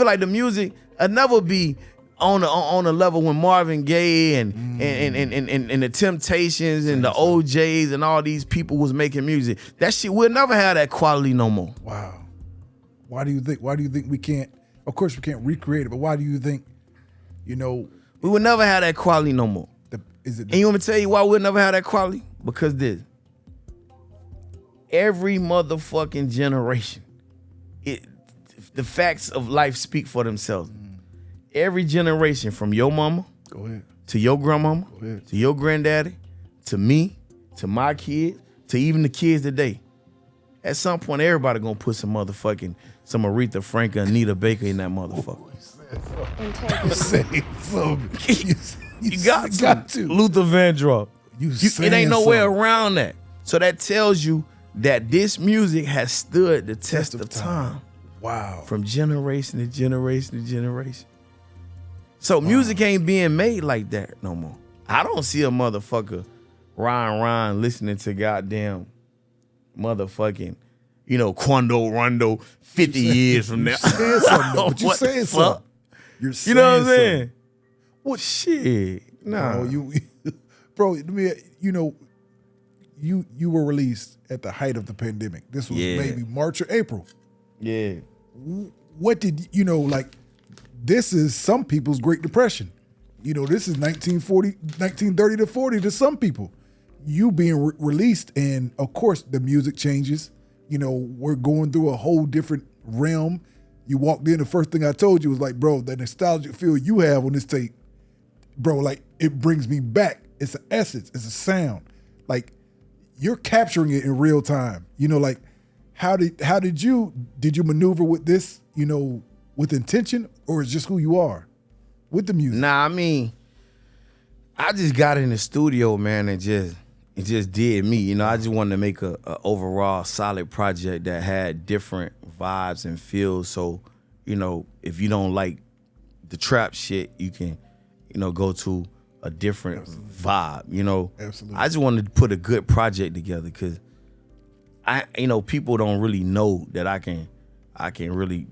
like the music will never be on a level when Marvin Gaye and the Temptations and the OJs and all these people was making music. That shit will never have that quality no more. Wow. Why do you think we can't? Of course we can't recreate it, but why do you think, you know, we will never have that quality no more? And you want me to tell you why we'll never have that quality? Because every motherfucking generation, the facts of life speak for themselves. Every generation, from your mama to your grandmama to your granddaddy to me to my kids to even the kids today, at some point everybody gonna put some Aretha Franklin, Anita Baker in that motherfucker. You got to. Luther Vandross. It ain't no way around that. So that tells you that this music has stood the test of time. Wow. From generation to generation to generation. So music ain't being made like that no more. I don't see a motherfucker Ryan listening to goddamn motherfucking, you know, Quando Rondo 50 years from now. You saying something, but you saying something. You're saying, you know what I'm saying? Something. What shit? Nah. Bro, you know, you were released at the height of the pandemic. This was maybe March or April. Yeah. What did you know? Like, this is some people's Great Depression. You know, this is 1930 to 40 to some people. You being released, and of course the music changes. You know, we're going through a whole different realm. You walked in, the first thing I told you was like, bro, that nostalgic feel you have on this tape, bro, like, it brings me back. It's an essence, it's a sound. Like, you're capturing it in real time. You know, like, how did you maneuver with this, you know, with intention, or is just who you are with the music? Nah, I mean, I just got in the studio, man, and it just did me. You know, I just wanted to make a overall solid project that had different vibes and feels. So, you know, if you don't like the trap shit, you can, you know, go to a different vibe, you know. Absolutely. I just wanted to put a good project together because people don't really know that I can really,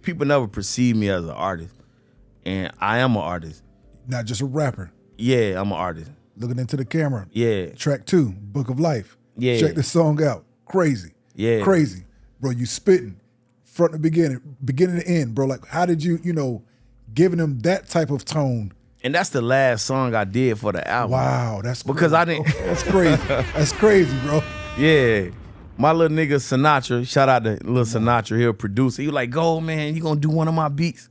people never perceive me as an artist. And I am an artist. Not just a rapper. Yeah, I'm an artist. Looking into the camera. Yeah. Track 2, Book of Life. Yeah. Check this song out. Crazy. Yeah. Crazy. Bro, you spitting front to beginning to end, bro. Like, how did you, giving them that type of tone? And that's the last song I did for the album. Wow, that's because crazy. I didn't. That's crazy. That's crazy, bro. Yeah. My little nigga Sinatra, shout out to little Sinatra, he'll produce. He was like, go, man, you gonna do one of my beats?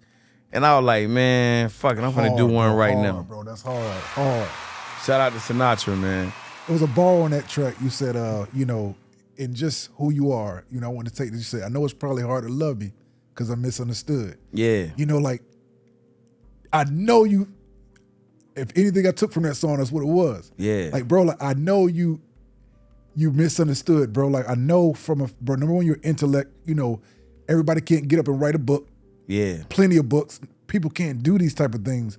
And I was like, man, fuck it, I'm gonna do one right now. Bro, that's hard. Shout out to Sinatra, man. It was a bar on that track. You said, in just who you are, I want to take this. You said, I know it's probably hard to love me because I'm misunderstood. Yeah. I know you, if anything I took from that song, that's what it was. Yeah. Like, bro, like, I know you misunderstood, bro. Like, I know bro, number one, your intellect, everybody can't get up and write a book. Yeah. Plenty of books. People can't do these type of things.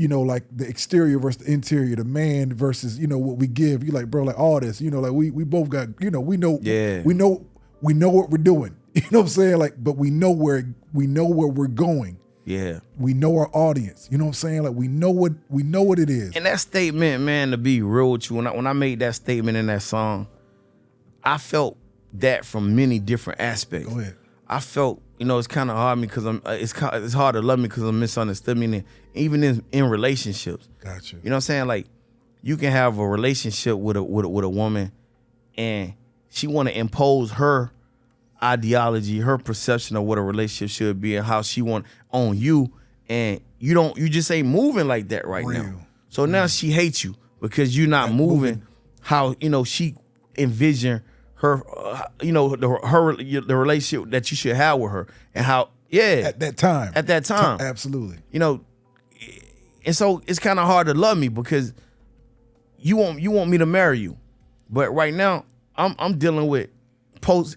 Like the exterior versus the interior, the man versus, what we give. You like, bro, like all this, like we both got, we know what we're doing. You know what I'm saying? Like, but we know where we're going. Yeah. We know our audience. You know what I'm saying? Like we know what it is. And that statement, man, to be real with you, when I made that statement in that song, I felt that from many different aspects. Go ahead. I felt, it's kind of hard because it's hard to love me because I'm misunderstood. Meaning, even in relationships. Gotcha. You know what I'm saying? Like, you can have a relationship with a woman, and she want to impose her ideology, her perception of what a relationship should be, and how she want on you, and you just ain't moving like that right now. So now she hates you because you're not moving how she envisioned her, the relationship that you should have with her, and how at that time. Absolutely. And so it's kind of hard to love me because you want me to marry you, but right now I'm dealing with post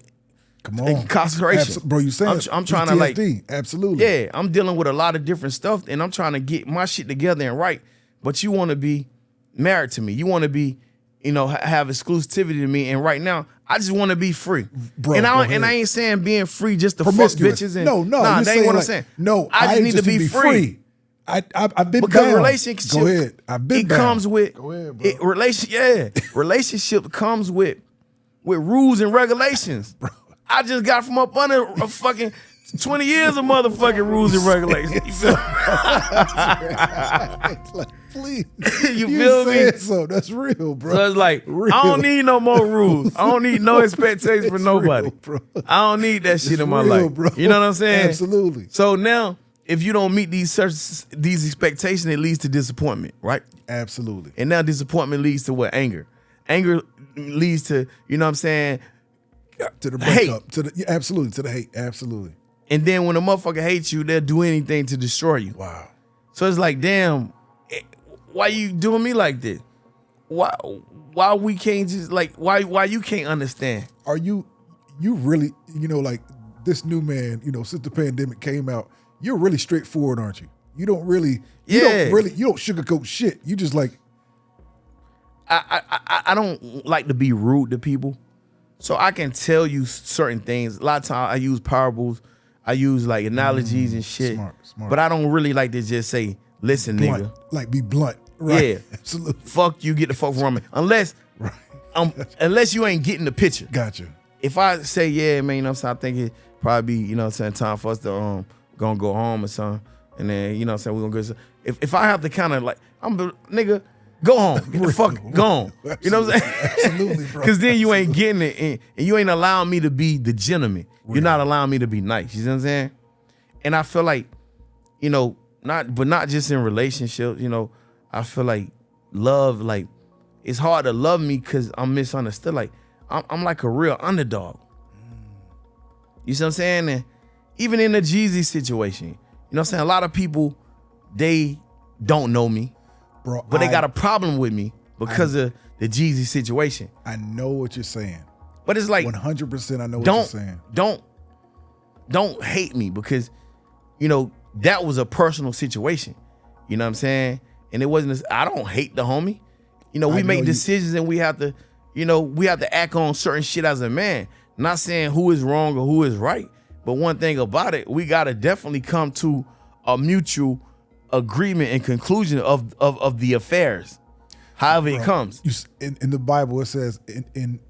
incarceration. Bro, you saying I'm trying to like absolutely. Yeah, I'm dealing with a lot of different stuff, and I'm trying to get my shit together and right. But you want to be married to me. You want to be, have exclusivity to me. And right now, I just want to be free. Bro, and I ain't saying being free just to fuck bitches. And, no, that ain't what I'm saying. No, I just need to be free. I've been because bound. relationship. Go ahead. I've been it bound. comes with Go ahead, bro. Relationship comes with rules and regulations. Bro. I just got from up under a fucking 20 years of motherfucking rules and regulations. Please. You feel me? So that's real, bro. So it's like, real. I don't need no more rules. I don't need no expectations for nobody. Real, bro. I don't need that shit in my real, life. Bro. You know what I'm saying? Absolutely. So now, if you don't meet these expectations, it leads to disappointment, right? Absolutely. And now disappointment leads to what? Anger. Anger leads to, you know what I'm saying? To the breakup. Hate. Absolutely. To the hate. Absolutely. And then when a motherfucker hates you, they'll do anything to destroy you. Wow. So it's like, damn, why you doing me like this? Why we can't just like, why you can't understand? Are you really, like this new man, since the pandemic came out, you're really straightforward, aren't you? You don't sugarcoat shit. You just like. I don't like to be rude to people. So I can tell you certain things. A lot of times I use parables. I use like analogies and shit. Smart. But I don't really like to just say, listen, blunt, nigga. Like be blunt. Right. Yeah. Absolutely. Fuck you, get the fuck from me. Unless you ain't getting the picture. Gotcha. If I say, yeah, man, I think it probably be, time for us to gonna go home or something. And then, we're gonna go. If I have to kind of like, nigga, go home. Get the fuck gone. You know what I'm saying? Absolutely, bro. Because then you ain't getting it, and you ain't allowing me to be the gentleman. Right. You're not allowing me to be nice. You know what I'm saying? And I feel like, not just in relationships. I feel like love, like it's hard to love me because I'm misunderstood. Like I'm like a real underdog. You see what I'm saying? And even in the Jeezy situation, you know what I'm saying? A lot of people, they don't know me. Bro, but they got a problem with me because of the Jeezy situation. I know what you're saying. But it's like 100% I know what you're saying. Don't hate me because, that was a personal situation. You know what I'm saying? And it wasn't I don't hate the homie. We make decisions and we have to, you know, we have to act on certain shit as a man. Not saying who is wrong or who is right, but one thing about it, we gotta definitely come to a mutual agreement and conclusion of the affairs, however it comes. In the Bible, it says in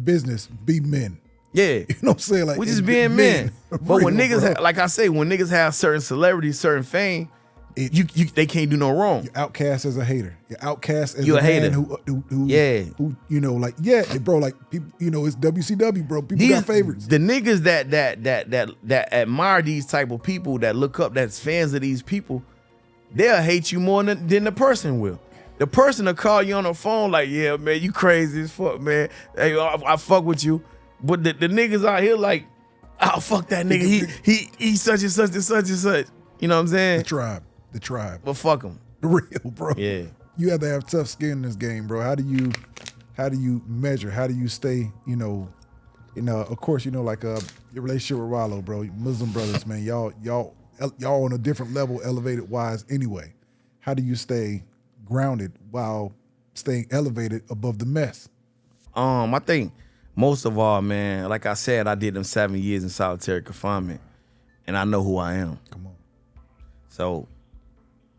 business, be men. Yeah, you know what I'm saying? Like we just being men. But when niggas, like I say, when niggas have certain celebrities, certain fame, they can't do no wrong. You're outcast as a hater. You're outcast as a hater. Who who you know, like bro, like people, you know, it's WCW, bro. People got favorites. The niggas that admire these type of people, that look up, that's fans of these people, they'll hate you more than the person will. The person will call you on the phone like, yeah, man, you crazy as fuck, man. Hey, I fuck with you. But the niggas out here like, oh, fuck that nigga. He such and such and such and such. You know what I'm saying? The tribe. But fuck him. The real, bro. Yeah. You have to have tough skin in this game, bro. How do you measure? How do you stay, you know, of course, you know, like your relationship with Ralo, bro, Muslim brothers, man, y'all on a different level, elevated wise anyway. How do you stay grounded while staying elevated above the mess? I think most of all, man, like I said, I did them 7 years in solitary confinement, and I know who I am. Come on. So,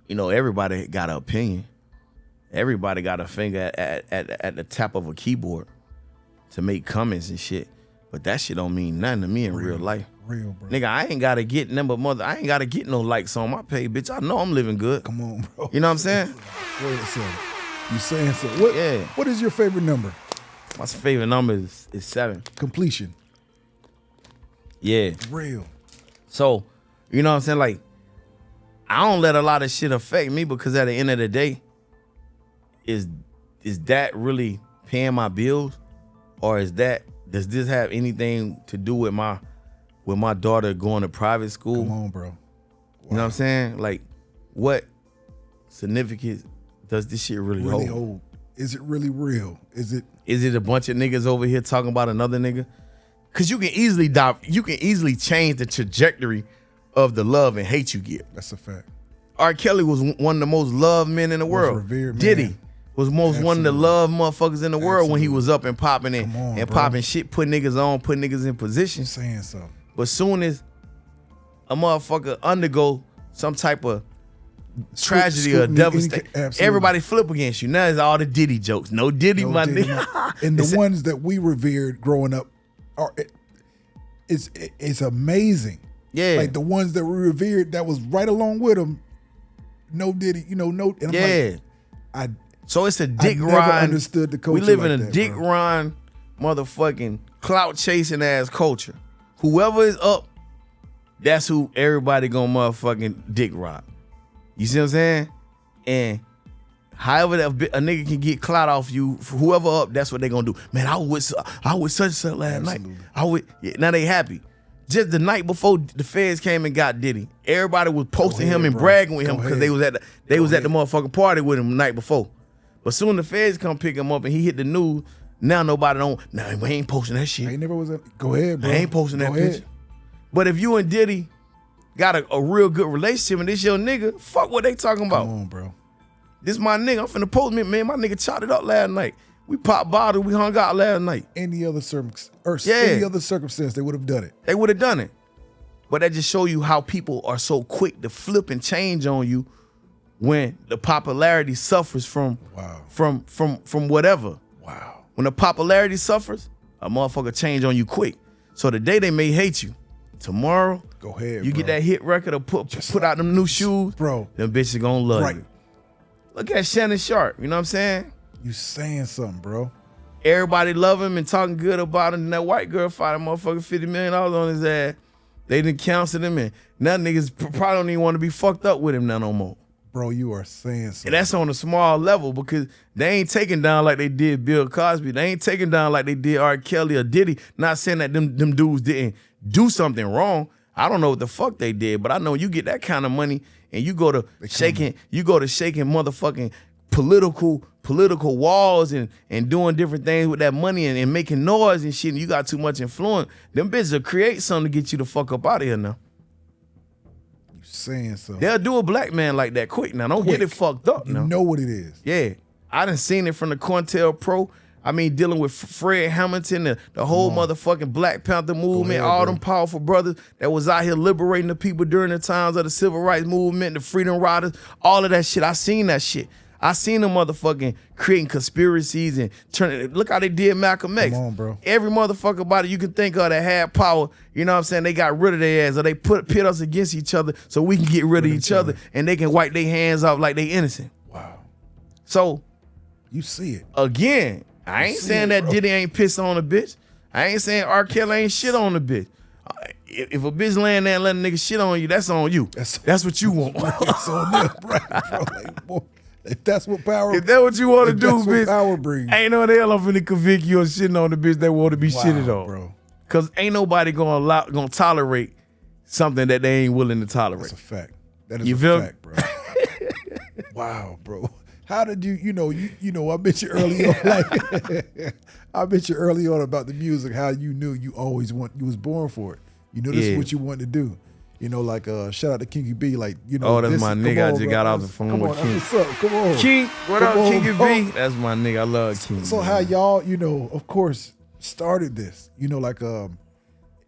you know, everybody got an opinion. Everybody got a finger at the tap of a keyboard to make comments and shit. But that shit don't mean nothing to me in real life. Real, bro. Nigga, I ain't gotta get I ain't gotta get no likes on my page, bitch. I know I'm living good. Come on, bro. You know what I'm saying? Wait a second. You saying so? What is your favorite number? My favorite number is 7. Completion. Yeah. Real. So, you know what I'm saying? Like, I don't let a lot of shit affect me, because at the end of the day, is that really paying my bills? Or does this have anything to do with my daughter going to private school? Come on, bro. Wow. You know what I'm saying? Like, what significance does this shit really hold? Is it really real? Is it a bunch of niggas over here talking about another nigga? Cause you can easily change the trajectory of the love and hate you get. That's a fact. R.Kelly was one of the most loved men in the world. Revered, Diddy was one of the loved motherfuckers in the world when he was up and popping and popping shit, putting niggas on, putting niggas in position. I'm saying something. But soon as a motherfucker undergo some type of tragedy or devastation, everybody flip against you. Now it's all the Diddy jokes. No Diddy, my nigga. And the ones that we revered growing up it's amazing. Yeah. Like the ones that we revered that was right along with them. No Diddy, you know, no. And I'm like, so it's a Dick Ryan. I never understood the culture. We live like in a that, Dick bro. Ryan motherfucking clout chasing ass culture. Whoever is up, that's who everybody gonna motherfucking dick ride. You see what I'm saying? And however a nigga can get clout off you, for whoever up, that's what they gonna do. Man, I was such and such last night. Now they happy. Just the night before the feds came and got Diddy, everybody was posting him and bragging with him because they was at the motherfucking party with him the night before. But soon the feds come pick him up and he hit the news. Now nobody don't. Nah, we ain't posting that shit. I ain't never was. Go ahead, bro. I ain't posting that picture. But if you and Diddy got a real good relationship and this your nigga, fuck what they talking about. Come on, bro. This my nigga. I'm finna post me, man. My nigga chopped it up last night. We popped bottles. We hung out last night. Any other circumstance, they would have done it. They would have done it. But that just show you how people are so quick to flip and change on you when the popularity suffers from whatever. Wow. When the popularity suffers, a motherfucker change on you quick. So the day they may hate you, tomorrow, go ahead. You get that hit record or put out them new shoes, bro. Them bitches gonna love you. Look at Shannon Sharp. You know what I'm saying? You saying something, bro. Everybody love him and talking good about him. And that white girl fired a motherfucker $50 million on his ass. They didn't counsel him, and now niggas probably don't even want to be fucked up with him now no more. Bro, you are saying something. And that's on a small level because they ain't taking down like they did Bill Cosby. They ain't taking down like they did R. Kelly or Diddy. Not saying that them dudes didn't do something wrong. I don't know what the fuck they did, but I know you get that kind of money and you go to shaking motherfucking political walls and doing different things with that money and making noise and shit, and you got too much influence. Them bitches will create something to get you the fuck up out of here now. You saying something. They'll do a black man like that quick now. Don't get it fucked up now. You know what it is. Yeah. I done seen it from the COINTELPRO. I mean, dealing with Fred Hamilton, the whole motherfucking Black Panther movement, all them powerful brothers that was out here liberating the people during the times of the Civil Rights Movement, the Freedom Riders, all of that shit. I seen that shit. I seen them motherfucking creating conspiracies and turning. Look how they did Malcolm X. Come on, bro. Every motherfucker about it you can think of that had power, you know what I'm saying? They got rid of their ass, or they pit us against each other so we can get rid of each other and they can wipe their hands off like they innocent. Wow. So, you see it. Again, I ain't saying that Diddy ain't pissed on a bitch. I ain't saying R.Kelly ain't shit on a bitch. If a bitch laying there and letting a nigga shit on you, that's on you. That's what you want. That's on them, right, bro. Like, boy, if that's what power, if that's what you want to do, bitch, power brings. Ain't no hell I'm finna convict you on shitting on the bitch that want to be shitted on, bro. Cause ain't nobody gonna tolerate something that they ain't willing to tolerate. That's a fact. That is a fact, bro. Wow, bro. How did you know, I bet you early on, I bet you early on about the music, how you knew you was born for it. You knew this is what you wanted to do. You know, like shout out to Kinky B, like, you know. Oh, that's my nigga. I just got off the phone with King. What's up? Come on. King, what up, Kinky B? That's my nigga. I love King. So how y'all, of course, started this. Like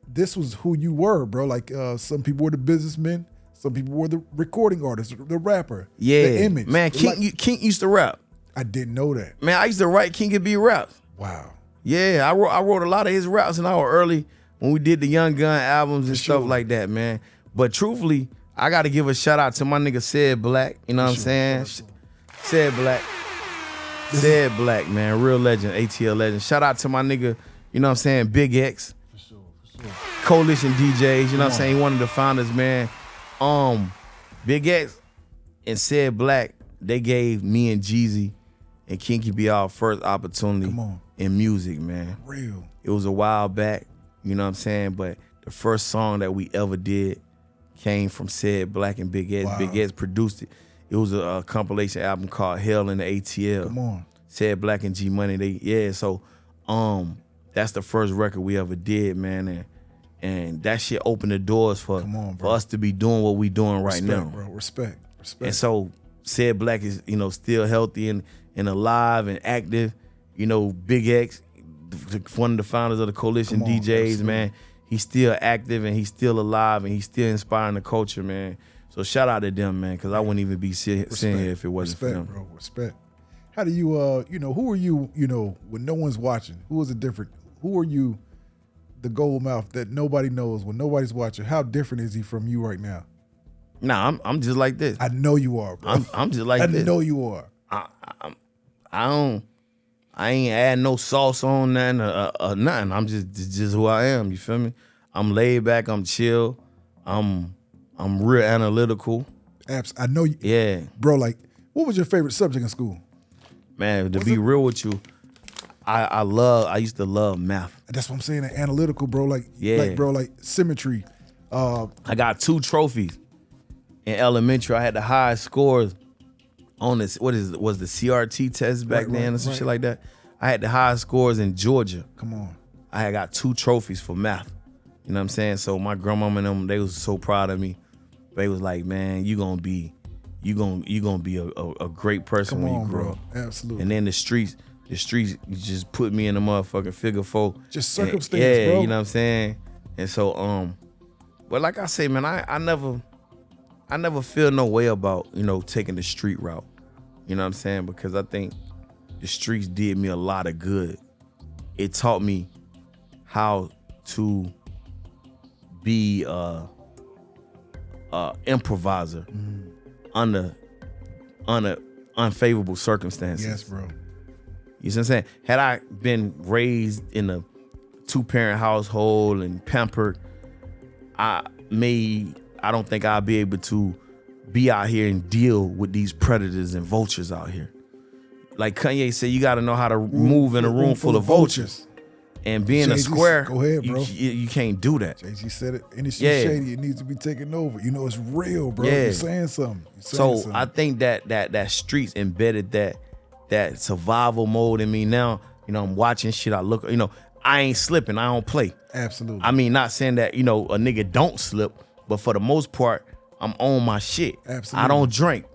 this was who you were, bro. Like some people were the businessmen. Some people were the recording artists, the rapper, the image. Man, King used to rap. I didn't know that. Man, I used to write King B raps. Wow. Yeah, I wrote a lot of his raps in our early, when we did the Young Gun albums and stuff like that, man. But truthfully, I got to give a shout out to my nigga C.R.E.W.L. You know what I'm saying? C.R.E.W.L. C.R.E.W.L, man, real legend, ATL legend. Shout out to my nigga, you know what I'm saying, Big X. For sure. Coalition DJs, you know what I'm saying? He one of the founders, man. Big X and C.R.E.W.L, they gave me and Jeezy and Kinky B our first opportunity in music, man. Real. It was a while back, you know what I'm saying? But the first song that we ever did came from C.R.E.W.L and Big X. Wow. Big X produced it. It was a compilation album called Hell in the ATL. Come on. C.R.E.W.L and G Money, so that's the first record we ever did, man. And that shit opened the doors for us to be doing what we doing right now. Respect, bro. Respect. And so C.R.E.W.L is, still healthy and alive and active. Big X, one of the founders of the Coalition DJs, man. He's still active and he's still alive and he's still inspiring the culture, man. So shout out to them, man, because I wouldn't even be sitting here if it wasn't for them. Respect, bro. Respect. How do you, who are you, when no one's watching? Who are you, the Goldmouf that nobody knows when nobody's watching? How different is he from you right now? Nah, I'm just like this. I know you are, bro. I'm just like this. I know you are. I ain't add no sauce on nothing or nothing. I'm just who I am. You feel me? I'm laid back. I'm chill. I'm real analytical. I know you. Yeah, bro. Like, what was your favorite subject in school? Man, to be real with you, I used to love math. That's what I'm saying. Analytical, bro. Like, like symmetry. I got 2 trophies in elementary. I had the highest scores on this. Was the CRT test back then or some shit like that? I had the highest scores in Georgia. Come on. I had got 2 trophies for math. You know what I'm saying? So my grandmama and them, they was so proud of me. They was like, man, you gonna be a great person when you grow up. Absolutely. And then the streets just put me in the motherfucking figure 4. Just circumstance, bro. You know what I'm saying? And so, but like I say, man, I never feel no way about, taking the street route. You know what I'm saying? Because I think the streets did me a lot of good. It taught me how to be a improviser under unfavorable circumstances. Yes, bro. You see what I'm saying? Had I been raised in a 2-parent household and pampered, I don't think I'll be able to be out here and deal with these predators and vultures out here. Like Kanye said, you got to know how to move in a room full of vultures. And being a square, go ahead, bro. You can't do that. Jay-Z said it. Any shit shady, it needs to be taken over. It's real, bro. Yeah. You're saying something. I think that streets embedded that survival mode in me now. I'm watching shit. I look, I ain't slipping. I don't play. Absolutely. I mean, not saying that, a nigga don't slip, but for the most part, I'm on my shit. Absolutely. I don't drink.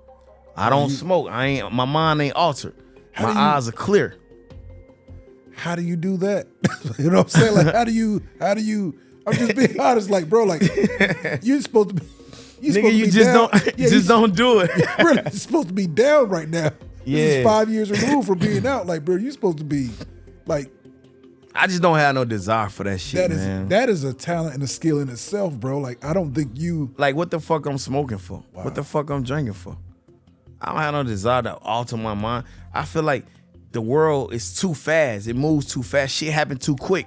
I don't smoke. My mind ain't altered. My eyes are clear. how do you do that? You know what I'm saying? Like, how do you, I'm just being honest, like, bro, like, you're supposed to be, don't do it. You're really supposed to be down right now. Yeah. This is 5 years removed from being out. Like, bro, you're supposed to be, like. I just don't have no desire for that shit, man. That is a talent and a skill in itself, bro. Like, I don't think you. Like, what the fuck I'm smoking for? Wow. What the fuck I'm drinking for? I don't have no desire to alter my mind. I feel like the world is too fast. It moves too fast. Shit happen too quick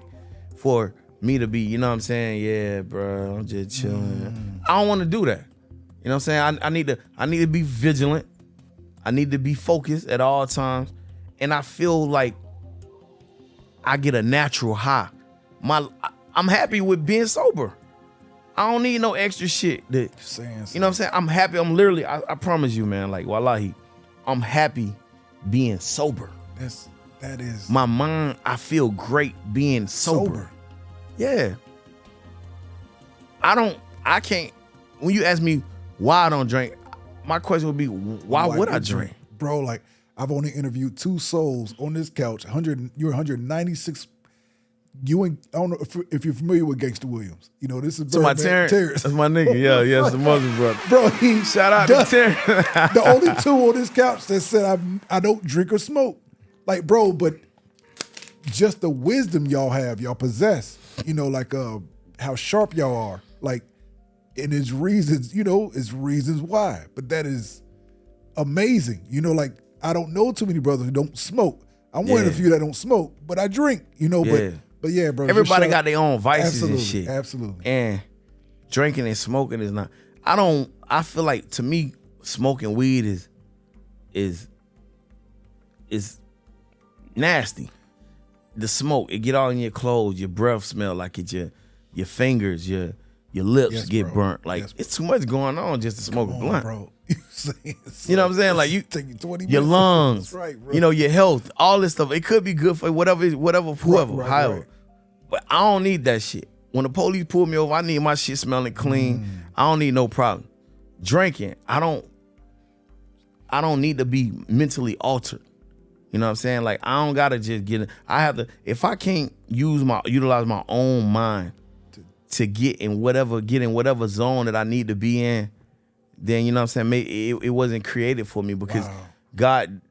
for me to be, you know what I'm saying? Yeah, bro, I'm just chilling. I don't want to do that. You know what I'm saying? I need to be vigilant. I need to be focused at all times. And I feel like I get a natural high. I'm happy with being sober. I don't need no extra shit. You know what I'm saying? I'm happy. I'm literally, I promise you, man, like, wallahi, I'm happy being sober. That is. My mind, I feel great being sober. Yeah. I can't, when you ask me why I don't drink, my question would be, why would I drink? Bro, like, I've only interviewed 2 souls on this couch. You're 196. I don't know if you're familiar with Gangsta Williams. You know, this is my Terrence. That's my nigga. Yeah, it's the mother brother. Bro, shout out to Terrence. The only 2 on this couch that said I don't drink or smoke. Like, bro, but just the wisdom y'all possess. You know, like how sharp y'all are. Like, and it's reasons, it's reasons why. But that is amazing. You know, like, I don't know too many brothers who don't smoke. I'm one of the few that don't smoke, but I drink, But yeah, bro. Everybody got their own vices and shit. Absolutely. And drinking and smoking is not. I feel like, to me, smoking weed is nasty. The smoke, it get all in your clothes, your breath smell like it, your fingers, your lips get burnt. Like, it's too much going on just to smoke a blunt. Bro. You know what I'm saying? Like, you take 20 your lungs, right, bro. Your health, all this stuff. It could be good for whoever, however. Right. But I don't need that shit. When the police pull me over, I need my shit smelling clean. I don't need no problem. Drinking, I don't need to be mentally altered. You know what I'm saying? Like, I don't gotta just get it. I have to, if I can't utilize my own mind to get in whatever zone that I need to be in, then, you know what I'm saying, maybe it wasn't created for me, because God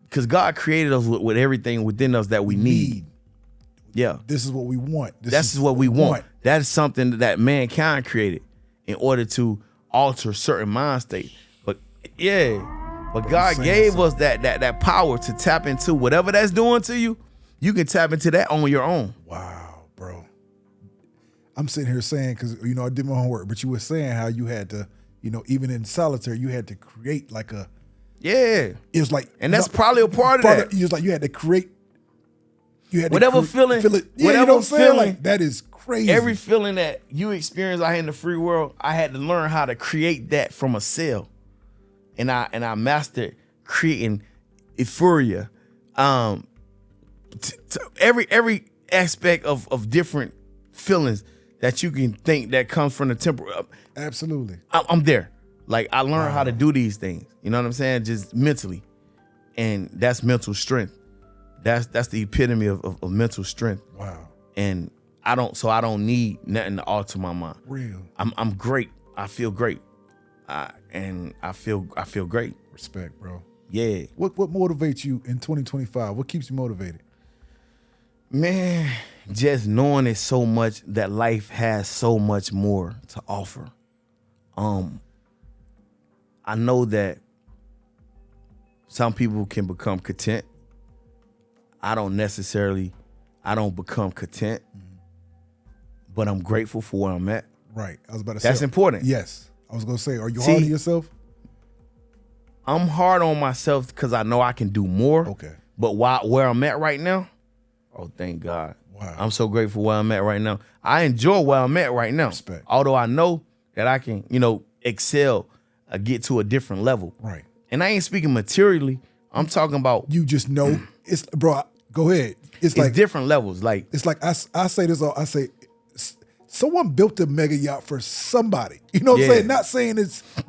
created us with everything within us that we need. Yeah. This is what we want. This is what we want. That is something that mankind created in order to alter certain mind state. But God gave us that power to tap into whatever that's doing to you. You can tap into that on your own. Wow, bro. I'm sitting here saying, because, I did my homework, but you were saying how you had to, even in solitary, you had to create like a. Yeah. It was like. And that's probably a part of that. It was like you had to create. You had whatever to feeling. Yeah, whatever you know what I'm saying? feeling. Like, that is crazy. Every feeling that you experience out here in the free world, I had to learn how to create that from a cell. And I mastered creating euphoria. Every aspect of different feelings that you can think that comes from the temporal. Absolutely. I'm there. Like, I learned how to do these things. You know what I'm saying? Just mentally. And that's mental strength. That's the epitome of mental strength. Wow. And I don't need nothing to alter my mind. Real. I'm great. I feel great. And I feel great. Respect, bro. Yeah. What motivates you in 2025? What keeps you motivated? Man, just knowing it so much that life has so much more to offer. I know that some people can become content. I don't become content, but I'm grateful for where I'm at. Right. I was about to say. That's important. Yes. I was going to say, are you hard on yourself? I'm hard on myself because I know I can do more. Okay. But where I'm at right now, oh, thank God. Wow. I'm so grateful where I'm at right now. I enjoy where I'm at right now. Respect. Although I know that I can, excel, get to a different level. Right. And I ain't speaking materially. I'm talking about. You just know. It's, bro, go ahead. It's like different levels. Like, it's like I say this all. I say someone built a mega yacht for somebody. You know what I'm saying? Not saying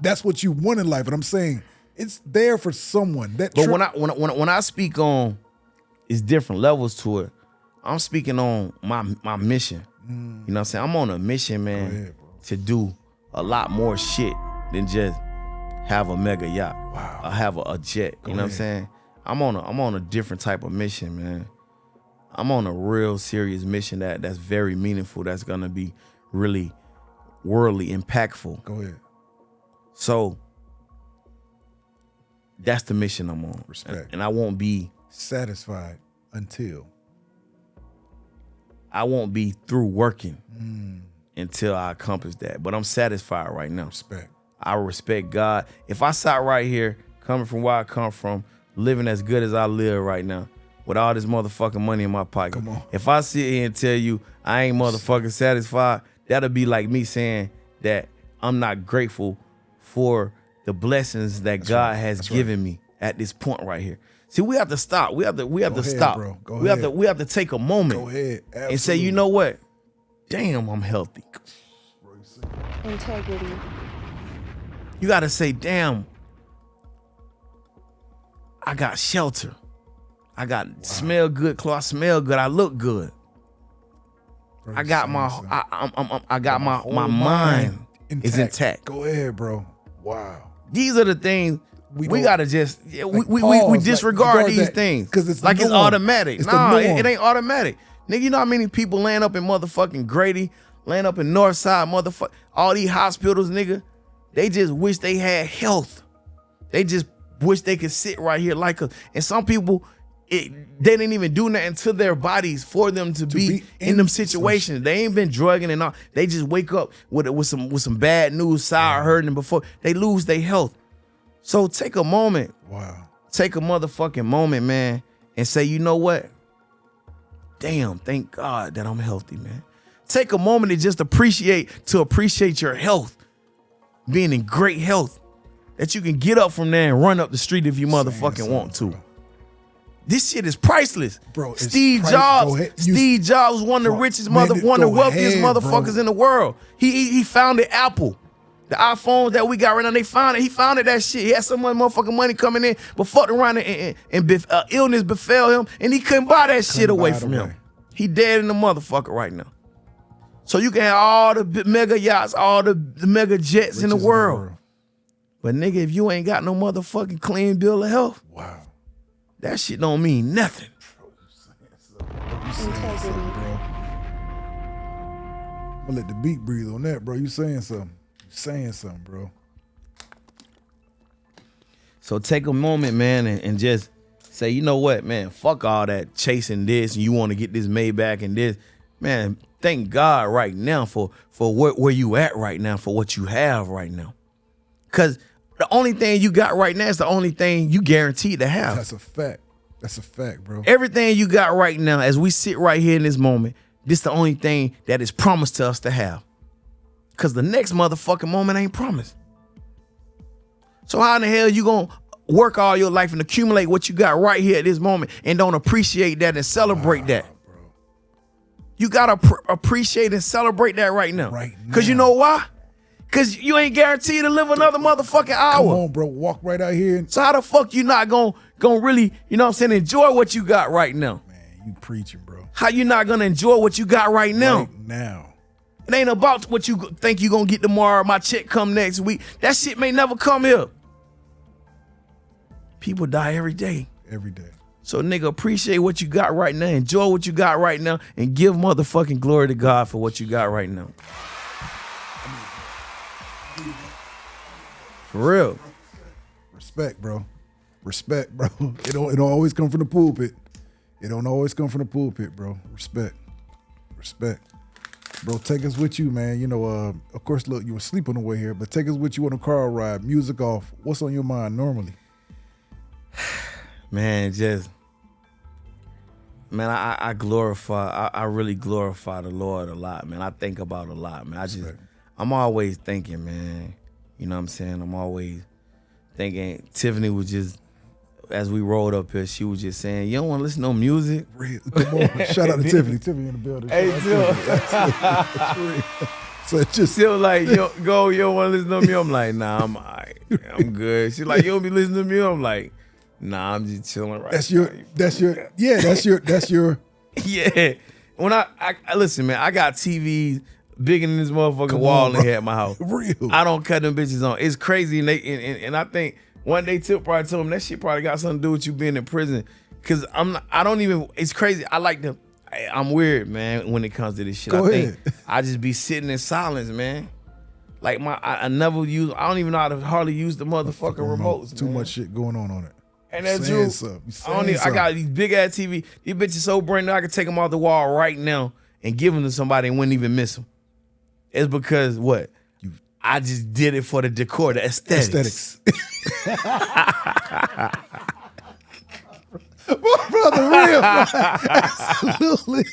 that's what you want in life, but I'm saying it's there for someone. But when I speak on, it's different levels to it. I'm speaking on my mission. You know what I'm saying? I'm on a mission, man, ahead, to do a lot more shit than just have a mega yacht. Wow. Or have a jet. You know what I'm saying? I'm on a different type of mission, man. I'm on a real serious mission that's very meaningful, that's gonna be really worldly impactful. Go ahead. So that's the mission I'm on. Respect. And I won't be satisfied until through working until I accomplish that. But I'm satisfied right now. Respect. I respect God. If I sat right here, coming from where I come from, living as good as I live right now, with all this motherfucking money in my pocket. Come on. If I sit here and tell you I ain't motherfucking satisfied, that'll be like me saying that I'm not grateful for the blessings that God has given me at this point right here. See, we have to stop. We have to stop. Bro. Go we ahead. have to take a moment. Go ahead. Absolutely. And say, you know what? Damn, I'm healthy. Integrity. You got to say, damn, I got shelter. I got smell good clothes. I smell good. I look good. I got my mind is intact. Go ahead, bro. Wow. These are the things we gotta just we disregard these things because it's like it's automatic. Nah, it ain't automatic. Nigga, you know how many people laying up in motherfucking Grady, laying up in Northside, motherfucker, all these hospitals, nigga. They just wish they had health. They just wish they could sit right here like us. And some people, they didn't even do nothing to their bodies for them to be in them situations. They ain't been drugging and all. They just wake up with some bad news, sour hurting before they lose their health. So take a moment. Wow. Take a motherfucking moment, man, and say, you know what? Damn, thank God that I'm healthy, man. Take a moment to just appreciate your health. Being in great health. That you can get up from there and run up the street if you motherfucking want to. Bro. This shit is priceless. Bro, Steve Jobs was one of the richest one of the wealthiest motherfuckers in the world. He founded Apple. The iPhones that we got right now, he founded that shit. He had so much motherfucking money coming in, but fucked around and illness befell him, and he couldn't buy that shit away from him. He dead in the motherfucker right now. So you can have all the mega yachts, all the mega jets in the world. But nigga, if you ain't got no motherfucking clean bill of health, wow, that shit don't mean nothing. Integrity. I'm gonna let the beat breathe on that, bro. You saying something. Saying something, bro. So take a moment, man, and just say, you know what, man, fuck all that chasing this and you want to get this made back and this. Man, thank God right now for where you at right now, for what you have right now. Because the only thing you got right now is the only thing you guaranteed to have. That's a fact. That's a fact, bro. Everything you got right now, as we sit right here in this moment, this the only thing that is promised to us to have. Because the next motherfucking moment ain't promised. So how in the hell you gonna work all your life and accumulate what you got right here at this moment and don't appreciate that and celebrate that? Bro. You gotta appreciate and celebrate that right now. Right now. Because you know why? Because you ain't guaranteed to live another motherfucking hour. Come on, bro. Walk right out here. So how the fuck you not gonna really, you know what I'm saying, enjoy what you got right now? Man, you preaching, bro. How you not gonna enjoy what you got right now? Right now. It ain't about what you think you gonna get tomorrow. My check come next week. That shit may never come here. People die every day. Every day. So nigga, appreciate what you got right now. Enjoy what you got right now. And give motherfucking glory to God for what you got right now. For real. Respect, bro. Respect, bro. It don't always come from the pulpit. It don't always come from the pulpit, bro. Respect. Respect. Bro, take us with you, man. You know, of course, look, you were asleep on the way here, but take us with you on a car ride, music off. What's on your mind normally? Man, I glorify, I really glorify the Lord a lot, man. I think about it a lot, man. I'm always thinking, man. You know what I'm saying? I'm always thinking. Tiffany was just, as we rolled up here, she was just saying, you don't want to listen to no music? Come on, shout out to Tiffany. Tiffany in the building. Hey, So it's just still like, you don't want to listen to me? I'm like, nah, I'm all right. I'm good. She's like, you don't be listening to me? I'm like, nah, I'm just chilling right now. That's your Yeah. When I listen, man, I got TVs bigger than this motherfucking wall in here at my house. Real. I don't cut them bitches on. It's crazy, and I think one day Tip probably told him that shit probably got something to do with you being in prison. Cause it's crazy. I'm weird, man, when it comes to this shit. Go ahead. Think I just be sitting in silence, man. Like I don't even know how to hardly use the motherfucking remotes. Too man. much shit going on it. And that's true. I got these big ass TV. These bitches so brand new, I could take them off the wall right now and give them to somebody and wouldn't even miss them. It's because what? I just did it for the decor, the aesthetics. Brother, real. Absolutely.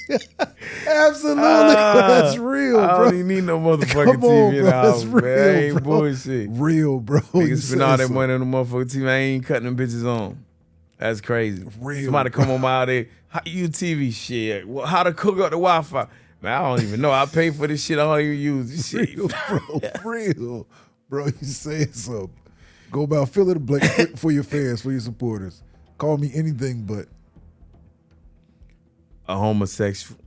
That's real, bro. I don't even need no motherfucking TV in the house, real, man. I ain't bro. bullshit. Real, bro. Niggas spend all that money on the motherfucking TV. I ain't cutting them bitches on. That's crazy. Real, Somebody come on out there. How you TV shit? How to cook up the Wi-Fi? Man, I don't even know. I pay for this shit. I don't even use this shit. Real, bro. Real. Bro, you saying something. Go about fill it a blank for your fans, for your supporters. Call me anything but a homosexual.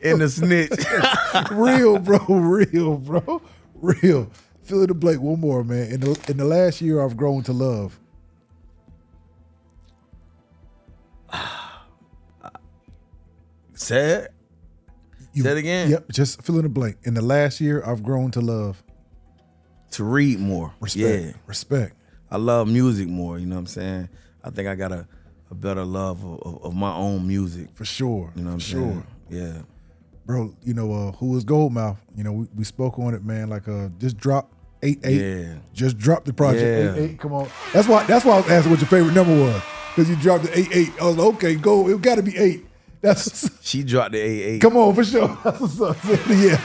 In the snitch. Real, bro. Real, bro. Real. Fill in the blank one more, man. In the last year, I've grown to love. Say it again. Yep, just fill in the blank. In the last year, I've grown to love. To read more. Respect. Yeah. Respect. I love music more, you know what I'm saying? I think I got a better love of my own music. For sure. You know what I'm saying? Yeah. Bro, you know, who was Goldmouf? You know, we spoke on it, man. Like, just drop 8-8. Yeah. Just drop the project. Yeah. 8-8. Come on. That's why I was asking what your favorite number was. Because you dropped the 8-8. I was like, okay, go. It got to be 8. She dropped the 8-8. Come on, for sure. That's what's up. Yeah.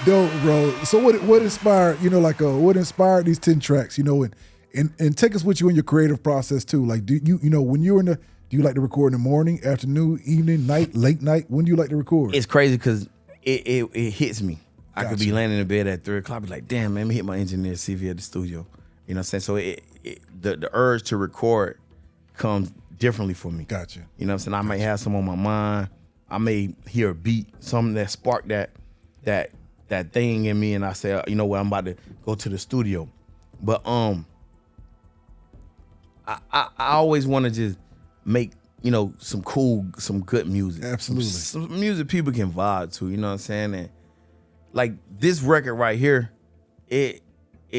Dope, bro. So what inspired, you know, like what inspired these 10 tracks, you know, and take us with you in your creative process too. Like, do you know, when you're do you like to record in the morning, afternoon, evening, night, late night? When do you like to record? It's crazy because it hits me. I could be laying in the bed at 3 o'clock, be like, damn, man, let me hit my engineer, see if he at the studio. You know what I'm saying? So the urge to record comes differently for me. Gotcha. You know what I'm saying? I may have some on my mind. I may hear a beat, something that sparked that thing in me, and I say, you know what, I'm about to go to the studio. But I always want to just make, you know, some good music. Absolutely. Some music people can vibe to, you know what I'm saying? And like this record right here, it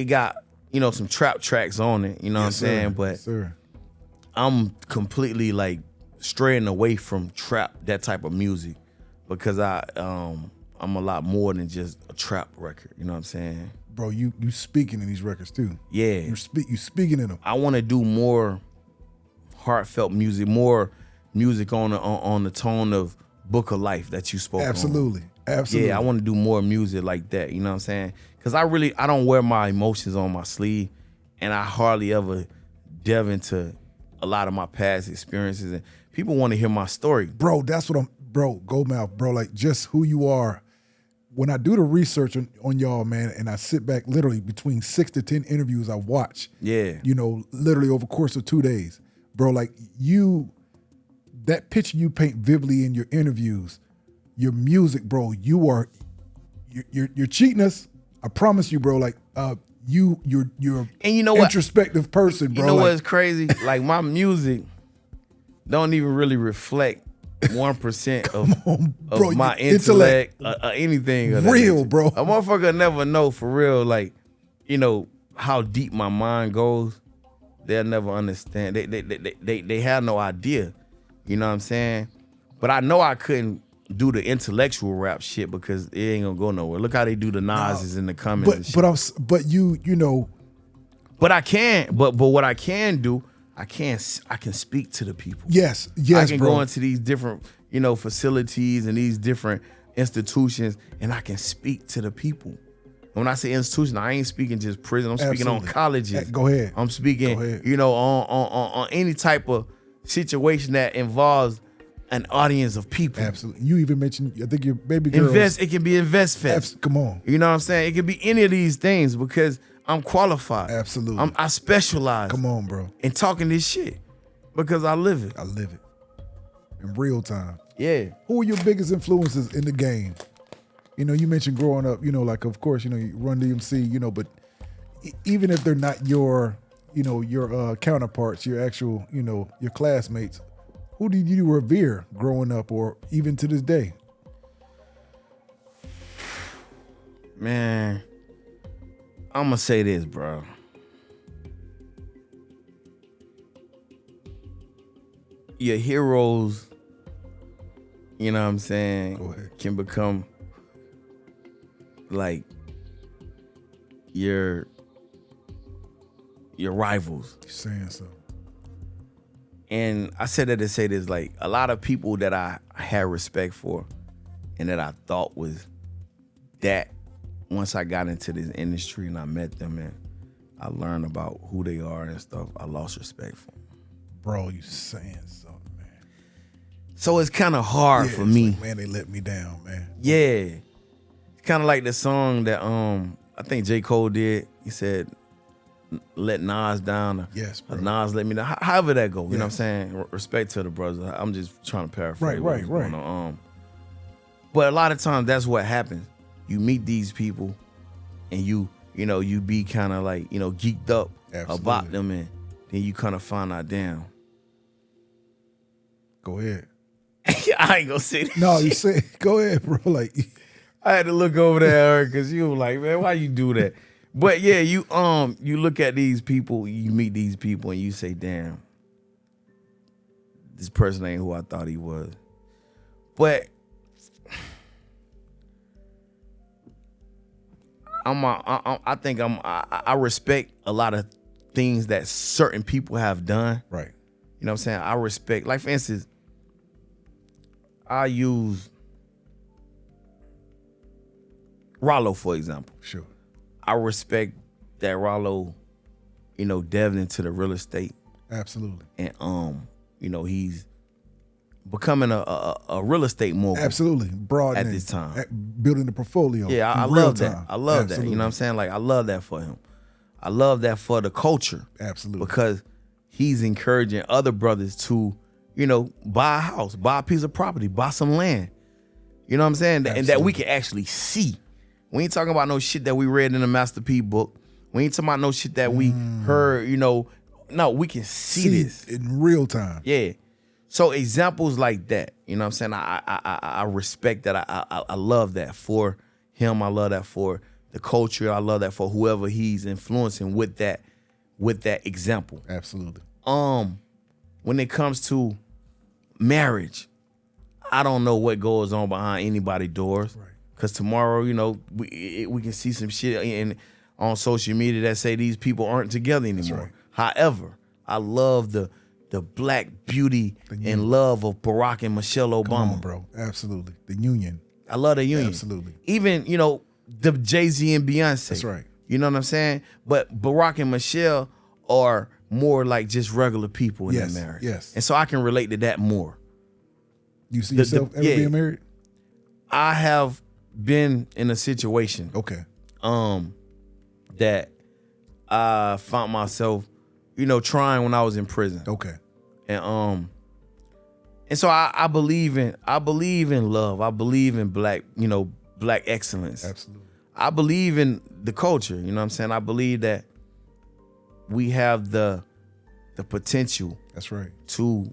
got, you know, some trap tracks on it, you know what I'm saying? But yes, sir. I'm completely like straying away from trap, that type of music, because I'm a lot more than just a trap record. You know what I'm saying? Bro, you speaking in these records too. Yeah. You speaking in them. I want to do more heartfelt music, more music on the tone of Book of Life that you spoke on. Absolutely. Yeah, I want to do more music like that. You know what I'm saying? Because I don't wear my emotions on my sleeve, and I hardly ever delve into a lot of my past experiences, and people want to hear my story. Bro, that's what Goldmouf, bro, like just who you are. When I do the research on y'all, man, and I sit back literally between 6 to 10 interviews I watch, yeah, you know, literally over the course of 2 days, bro, like that picture you paint vividly in your interviews, your music, bro, you're cheating us. I promise you, bro, like, you're and you know what? Introspective person, bro. You know like, what's crazy? Like my music don't even really reflect 1% of my intellect or anything. Real, bro. A motherfucker never know for real, like, you know, how deep my mind goes. They'll never understand. They have no idea. You know what I'm saying? But I know I couldn't do the intellectual rap shit because it ain't gonna go nowhere. Look how they do the Nas's in the comments. But you know. But I can. But what I can do, I can speak to the people. Yes, I can bro. go into these different, you know, facilities and these different institutions, and I can speak to the people. When I say institution, I ain't speaking just prison. I'm speaking on colleges. Go ahead. I'm speaking, you know, on any type of situation that involves an audience of people. Absolutely. You even mentioned, I think your baby girl. It can be InvestFest. Come on. You know what I'm saying? It could be any of these things because I'm qualified. Absolutely. I specialize. Come on, bro. In talking this shit because I live it. I live it in real time. Yeah. Who are your biggest influences in the game? You know, you mentioned growing up, you know, like, of course, you know, you Run DMC, you know, but even if they're not your, you know, your counterparts, your actual, you know, your classmates, who did you revere growing up or even to this day? Man, I'm going to say this, bro. Your heroes, you know what I'm saying, can become like your rivals. You're saying so. And I said that to say this, like a lot of people that I had respect for and that I thought was that, once I got into this industry and I met them and I learned about who they are and stuff, I lost respect for them. Bro, you saying something, man. So it's kind of hard for me. Like, man, they let me down, man. Yeah. It's kind of like the song that I think J. Cole did. He said, let Nas down. Yes, bro. Nas let me down. However that go. You know what I'm saying? Respect to the brothers. I'm just trying to paraphrase. Right. But a lot of times that's what happens. You meet these people and you be kind of like, you know, geeked up about them, and then you kind of find out, damn. Go ahead. I ain't gonna say that. No, you say, go ahead, bro. Like, I had to look over there because you were like, man, why you do that? But yeah, you look at these people, you meet these people, and you say, damn, this person ain't who I thought he was. But I respect a lot of things that certain people have done. Right. You know what I'm saying? I respect, like for instance, I use Ralo, for example. Sure. I respect that Ralo, you know, delved into the real estate. Absolutely. And you know, he's becoming a real estate mogul. Absolutely. Broadening at this time. Building the portfolio. Yeah, I love that. I love that. You know what I'm saying? Like, I love that for him. I love that for the culture. Absolutely. Because he's encouraging other brothers to, you know, buy a house, buy a piece of property, buy some land. You know what I'm saying? Absolutely. And that we can actually see. We ain't talking about no shit that we read in the Master P book. We ain't talking about no shit that we heard, you know. No, we can see this. In real time. Yeah. So examples like that, you know what I'm saying? I respect that. I love that for him. I love that for the culture. I love that for whoever he's influencing with that example. Absolutely. When it comes to marriage, I don't know what goes on behind anybody's doors. Right. Cause tomorrow, you know, we can see some shit on social media that say these people aren't together anymore. Right. However, I love the black beauty and love of Barack and Michelle Obama. Come on, bro. Absolutely. The union. I love the union. Absolutely. Even, you know, the Jay-Z and Beyonce. That's right. You know what I'm saying? But Barack and Michelle are more like just regular people in their marriage. Yes. And so I can relate to that more. You see yourself ever being married? I have been in a situation. Okay. That I found myself, you know, trying when I was in prison. Okay. And so I believe in love. I believe in black excellence. Absolutely. I believe in the culture, you know what I'm saying? I believe that we have the potential. That's right. To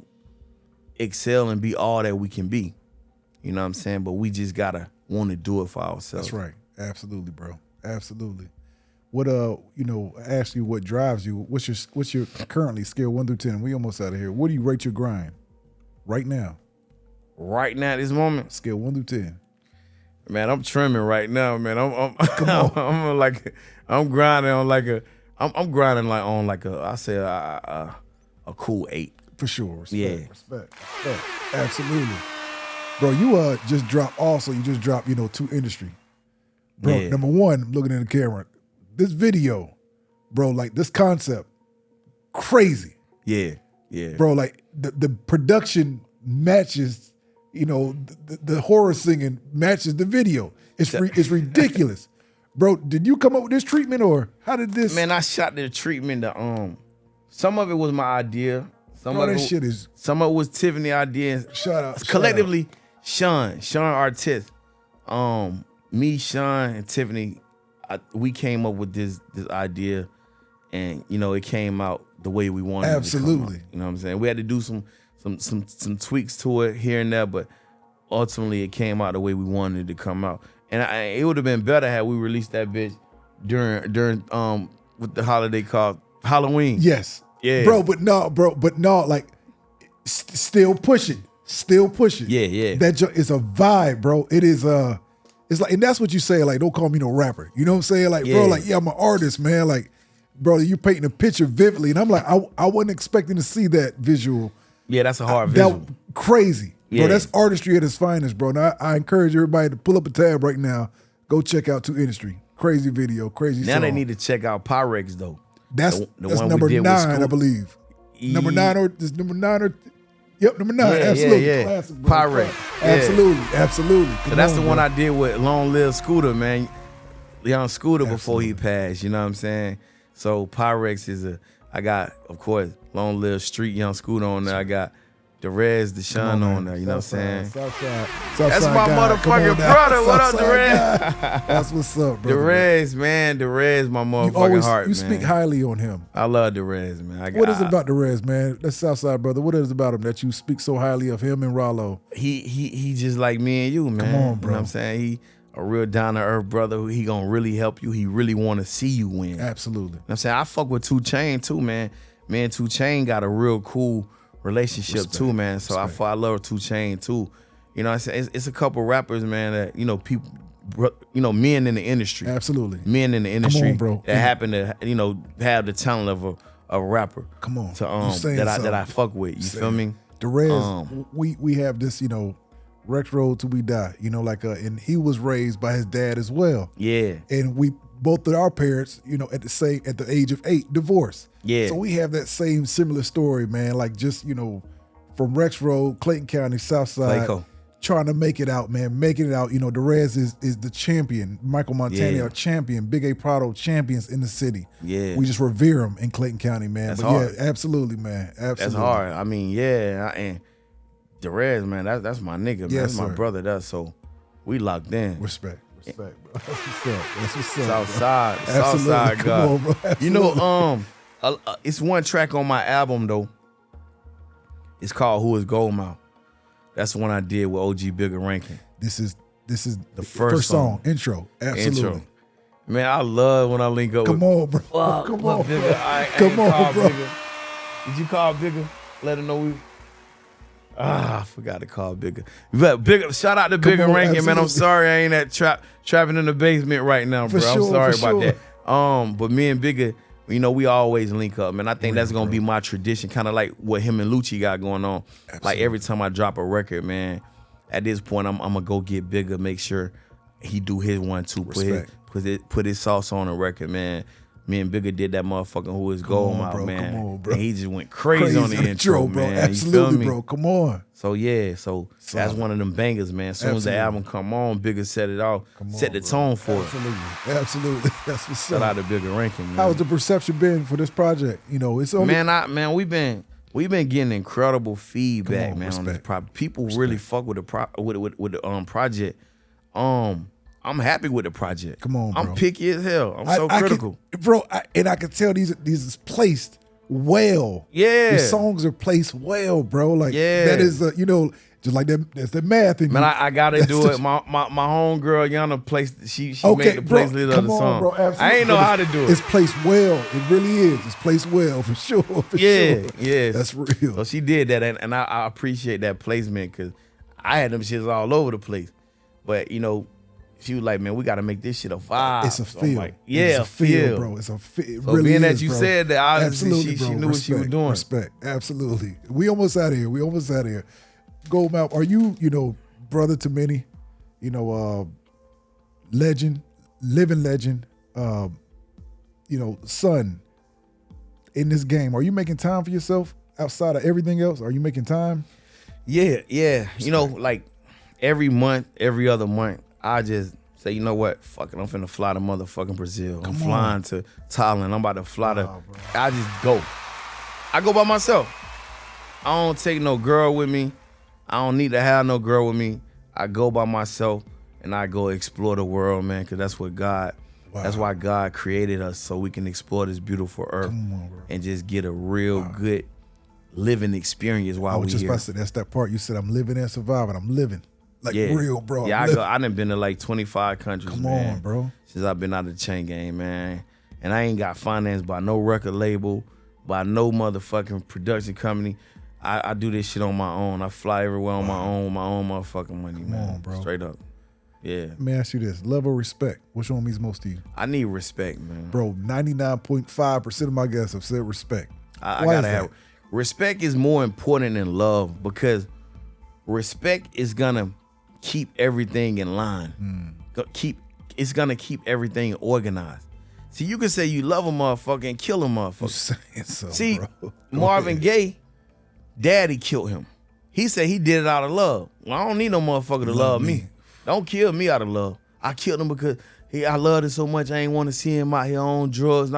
excel and be all that we can be. You know what I'm saying? But we just gotta want to do it for ourselves. That's right. Absolutely, bro. Absolutely. What you know, I asked you what drives you. What's your currently scale 1 through 10? We almost out of here. What do you rate your grind right now? Right now, at this moment, scale 1 through 10. Man, I'm trimming right now, man. I'm Come on. I'm grinding on like a I'm grinding like on like a cool 8. For sure. Respect, yeah. Respect. Absolutely. Bro, you just dropped 2 industry. Bro, yeah. Number 1, I'm looking in the camera. This video, bro, like this concept, crazy. Yeah. Bro, like the production matches, you know, the horror singing matches the video. It's ridiculous. Bro, did you come up with this treatment or how did this? Man, I shot the treatment. Some of it was my idea. Some of it was Tiffany's idea. Shout out. Collectively, Sean Artist. Me, Sean, and Tiffany, we came up with this idea, and it came out the way we wanted. Absolutely. It to come out, you know what I'm saying? We had to do some tweaks to it here and there, but ultimately it came out the way we wanted it to come out. And it would have been better had we released that bitch during what the holiday called Halloween. Yes. Yeah. But no, like still pushing. Yeah. That is a vibe, bro. It is it's like, and that's what you say, like, don't call me no rapper. You know what I'm saying? Like, bro, like, yeah, I'm an artist, man. Like, bro, you're painting a picture vividly. And I'm like, I wasn't expecting to see that visual. Yeah, that's a hard visual. Crazy. Bro, that's artistry at its finest, bro. Now, I encourage everybody to pull up a tab right now. Go check out To Industry. Crazy video, crazy song. Now they need to check out Pyrex, though. That's number 9, I believe. Number 9 or number 9 or yep, number 9. Absolutely. Yeah. Classic, bro. Pyrex. Absolutely. So that's the one I did with Long Live Scooter, man. Young Scooter before he passed, you know what I'm saying? So Pyrex I got, of course, Long Live Street, Young Scooter on there. I got Derez, Deshaun on there, you know what I'm saying? Southside That's my guy. motherfucking brother. What up, Derez? That's what's up, bro. Derez, man. Derez, my motherfucking heart, you man. speak highly on him. I love Derez, man. What is it about Derez, man? That's Southside, brother. What is it about him that you speak so highly of him and Ralo? He just like me and you, man. Come on, bro. You know what I'm saying? He a real down-to-earth brother. He gonna really help you. He really want to see you win. You Absolutely. know what I'm saying? I fuck with 2 Chainz too, man. Me and 2 Chainz got a real cool relationship too, man. So I love 2 Chainz too. You know what I'm saying? It's a couple rappers, man, that, people, men in the industry. Absolutely. Men in the industry. Come on, bro. That happen to, have the talent of a rapper. Come on. To, that I fuck with. You feel me? Derez, we have this, Rex Road till we die. And he was raised by his dad as well. Yeah. And we both of our parents, at the age of 8, divorced. Yeah. So we have that same similar story, man. Like just, from Rex Road, Clayton County, Southside, trying to make it out, man. Making it out. Derez is the champion. Michael Montana are champion. Big A Prado champions in the city. Yeah. We just revere them in Clayton County, man. That's but hard. Yeah, absolutely, man. Absolutely. That's hard. I mean, and Derez, man, that's my nigga, man. That's my brother. So we locked in. Respect, bro. That's what's up. Southside, Absolutely. Southside Come on, bro. Absolutely. It's one track on my album though. It's called Who Is Goldmouf. That's the one I did with OG Bigger Rankin. This is the first song. Intro. Absolutely. Intro. Man, I love when I link up Come on, bro. Come on, Bigger. Come on, bro. Bigger. Did you call Bigger? Let him know we. I forgot to call Bigger. But Bigger, shout out to Bigger Rankin, man. I'm sorry I ain't at trapping in the basement right now, bro. I'm sorry about that. But me and Bigger, we always link up, man. I think that's gonna be my tradition, kind of like what him and Lucci got going on. Absolutely. Like every time I drop a record, man, at this point I'm gonna go get Bigger, make sure he do his one too. Put his sauce on the record, man. Me and Bigger did that motherfucking Who Is Goldmouf, man. Come on, bro. And he just went crazy on the intro, bro. man. Absolutely, bro. Come on. So that's one of them bangers, man. As soon as the album come on, Bigger set it off, set the tone for it. Absolutely. That's what's Shout up. out to Bigger Rankin, man. How's the perception been for this project? It's only we've been getting incredible feedback, man. On this people really fuck with the project. I'm happy with the project. Come on, bro. I'm picky as hell. I'm so critical. I can tell these is placed well. Yeah. The songs are placed well, bro. Like that is just like that. That's the math in Man, you. I gotta do it. My homegirl Yana placed. She made the playlist of the song. Bro, absolutely. I ain't know how to do it. It's placed well. It really is. It's placed well for sure. Yeah. That's real. So she did that, and I appreciate that placement because I had them shits all over the place. But she was like, man, we got to make this shit a vibe. It's a so feel. Like, it's a feel, bro. It's a feel. So really being is, that you bro. said that, obviously she knew what she was doing. Respect. Absolutely. We almost out of here. Goldmouf, are you, brother to many, legend, living legend, son in this game? Are you making time for yourself outside of everything else? Are you making time? Yeah. Like every month, every other month, I just say, you know what? Fuck it, I'm finna fly to motherfucking Brazil. I'm flying to Thailand. I'm about to fly to. I just go. I go by myself. I don't take no girl with me. I don't need to have no girl with me. I go by myself and I go explore the world, man, because that's what God. That's why God created us, so we can explore this beautiful earth and just get a real good living experience while we here. I was just about to say, that's that part you said, I'm living and surviving. I'm living. Like real, bro. Yeah, I done been to like 25 countries, Come on, bro. Since I've been out of the chain game, man. And I ain't got financed by no record label, by no motherfucking production company. I do this shit on my own. I fly everywhere on my own motherfucking money, man. Come on, bro. Straight up. Yeah. Let me ask you this. Love or respect? Which one means most to you? I need respect, man. Bro, 99.5% of my guests have said respect. I gotta have respect is more important than love, because respect is gonna keep everything in line. It's gonna keep everything organized. See, you can say you love a motherfucker and kill a motherfucker. You saying so, See, bro. Marvin Gaye, daddy killed him. He said he did it out of love. Well, I don't need no motherfucker to love me. Don't kill me out of love. I killed him because I loved it so much I ain't want to see him out here on drugs.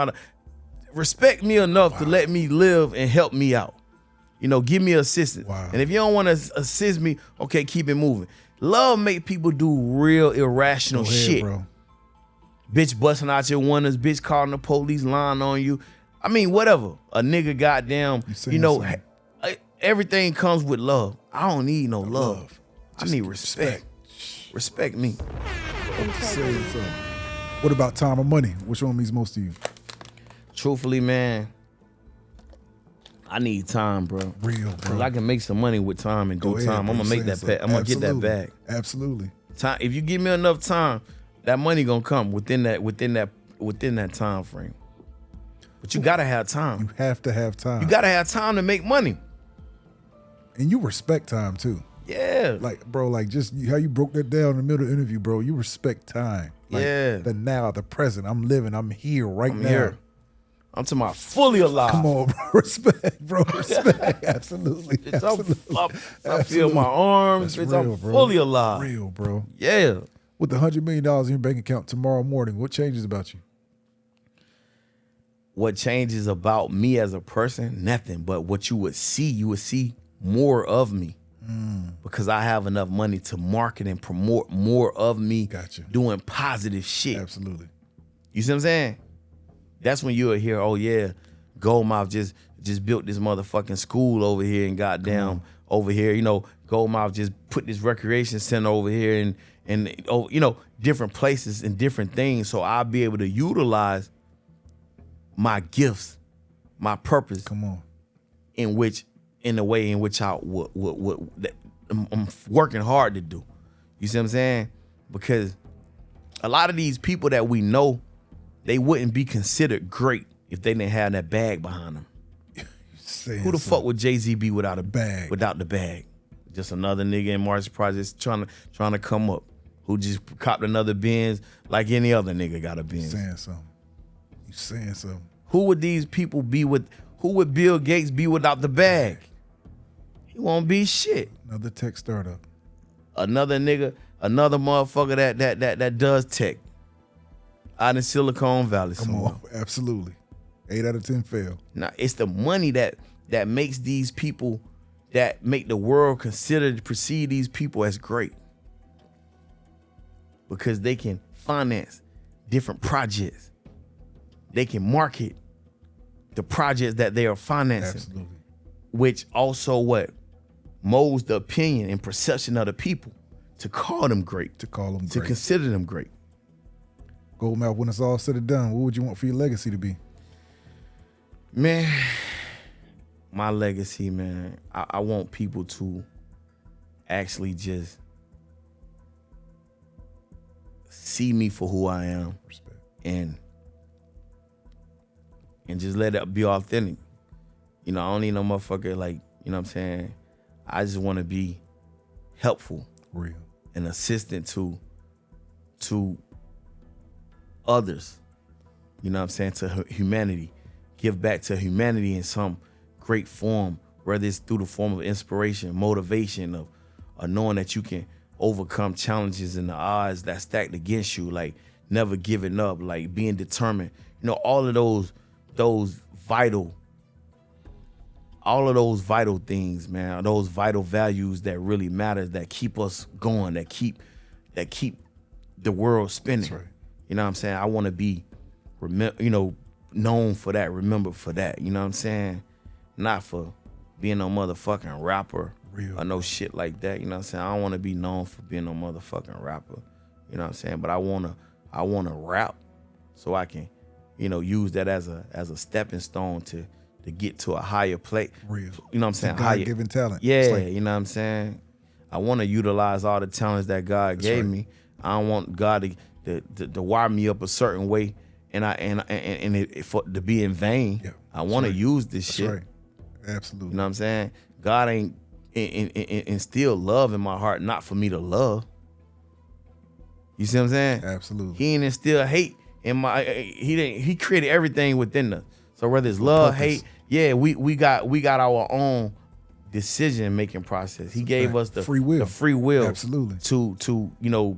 Respect me enough to let me live and help me out. You know, give me assistance. And if you don't want to assist me, okay, keep it moving. Love make people do real irrational shit. Bro. Bitch busting out your windows, bitch calling the police, lying on you. I mean, whatever. A nigga goddamn, everything comes with love. I don't need no love. I need respect. Respect me. What about time or money? Which one means most to you? Truthfully, man, I need time, bro. Real, bro. I can make some money with time and do time. I'm gonna make that I'm gonna get that bag. Absolutely. Time. If you give me enough time, that money gonna come within that time frame. But you gotta have time. You have to have time. You gotta have time to make money. And you respect time too. Yeah. Like, bro, like just how you broke that down in the middle of the interview, bro. You respect time. Like, the now, the present. I'm living. I'm here right now. Here. I'm talking about fully alive. Come on, bro. Respect, bro. Respect. Absolutely. I feel my arms. That's real, I'm fully alive. Real, bro. Yeah. With $100 million in your bank account tomorrow morning, what changes about you? What changes about me as a person? Nothing. But what you would see more of me. Because I have enough money to market and promote more of me doing positive shit. Absolutely. You see what I'm saying? That's when you'll hear, oh yeah, Goldmouf just built this motherfucking school over here and goddamn over here. You know, Goldmouf just put this recreation center over here and you know, different places and different things. So I'll be able to utilize my gifts, my purpose. Come on. In the way in which I'm working hard to do. You see what I'm saying? Because a lot of these people that we know, they wouldn't be considered great if they didn't have that bag behind them. Who the fuck would Jay-Z be without a bag? Without the bag? Just another nigga in March Projects trying to come up, who just copped another Benz like any other nigga got a Benz. You saying something. Who would these people be with? Who would Bill Gates be without the bag? He won't be shit. Another tech startup. Another nigga, another motherfucker that does tech. Out in Silicon Valley somewhere. Come on, absolutely. 8 out of 10 fail. Now, it's the money that makes these people, that make the world perceive these people as great. Because they can finance different projects. They can market the projects that they are financing. Absolutely. Which also molds the opinion and perception of the people to call them great. To consider them great. Goldmouf, when it's all said and done, what would you want for your legacy to be? Man, my legacy, man, I want people to actually just see me for who I am. Respect. And just let it be authentic. You know, I don't need no motherfucker like, you know what I'm saying? I just want to be helpful. Real. And assistant to others. You know what I'm saying? To humanity. Give back to humanity in some great form, whether it's through the form of inspiration, motivation, of knowing that you can overcome challenges and the odds that stacked against you, like never giving up, like being determined. You know, all of those vital things, man, those vital values that really matter, that keep us going, that keep the world spinning. That's right. You know what I'm saying? I want to be, known for that, remembered for that. You know what I'm saying? Not for being no motherfucking rapper or no shit like that. You know what I'm saying? I don't want to be known for being no motherfucking rapper. You know what I'm saying? But I wanna rap so I can, use that as a stepping stone to get to a higher place. Real. You know what I'm saying? God-given talent. Yeah, you know what I'm saying? I want to utilize all the talents that God gave me. I don't want God to wire me up a certain way and to be in vain. Yeah. I want to use this shit. Right. Absolutely. You know what I'm saying? God ain't instill love in my heart, not for me to love. You see what I'm saying? Absolutely. He ain't instill hate in my. He created everything within us. So whether it's love, hate, we got our own decision making process. He gave us the free will, absolutely, to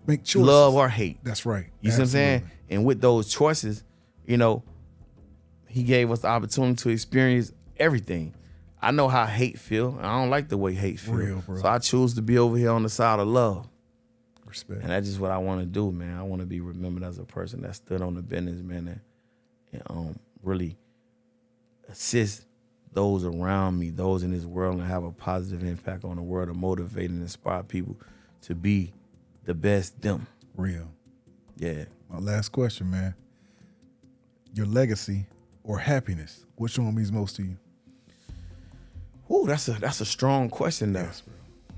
make choices, love or hate. That's right. You see what I'm saying? And with those choices, he gave us the opportunity to experience everything. I know how hate feel. I don't like the way hate feel. Real, bro. So I choose to be over here on the side of love. Respect. And that's just what I want to do, man. I want to be remembered as a person that stood on the business, man, and really assist those around me, those in this world, and have a positive impact on the world, to motivate and inspire people to be the best them. Real. Yeah. My last question, man. Your legacy or happiness, which one means most to you? Ooh, that's a strong question, though. Yes, bro.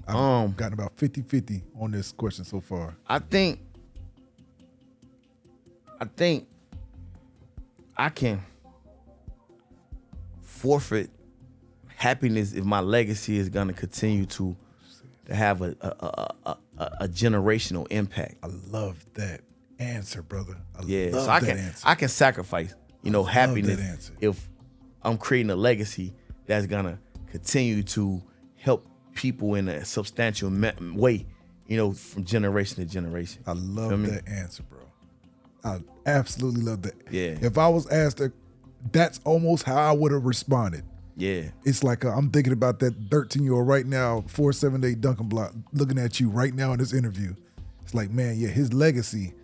I've gotten about 50-50 on this question so far. I think I can forfeit happiness if my legacy is gonna continue to have a generational impact. I love that answer, brother. I can sacrifice, happiness if I'm creating a legacy that's gonna continue to help people in a substantial way, from generation to generation. I love that answer, bro. I absolutely love that. Yeah. If I was asked that, that's almost how I would have responded. Yeah. It's like I'm thinking about that 13-year-old right now, 478 Duncan Block, looking at you right now in this interview. It's like, man, yeah, his legacy,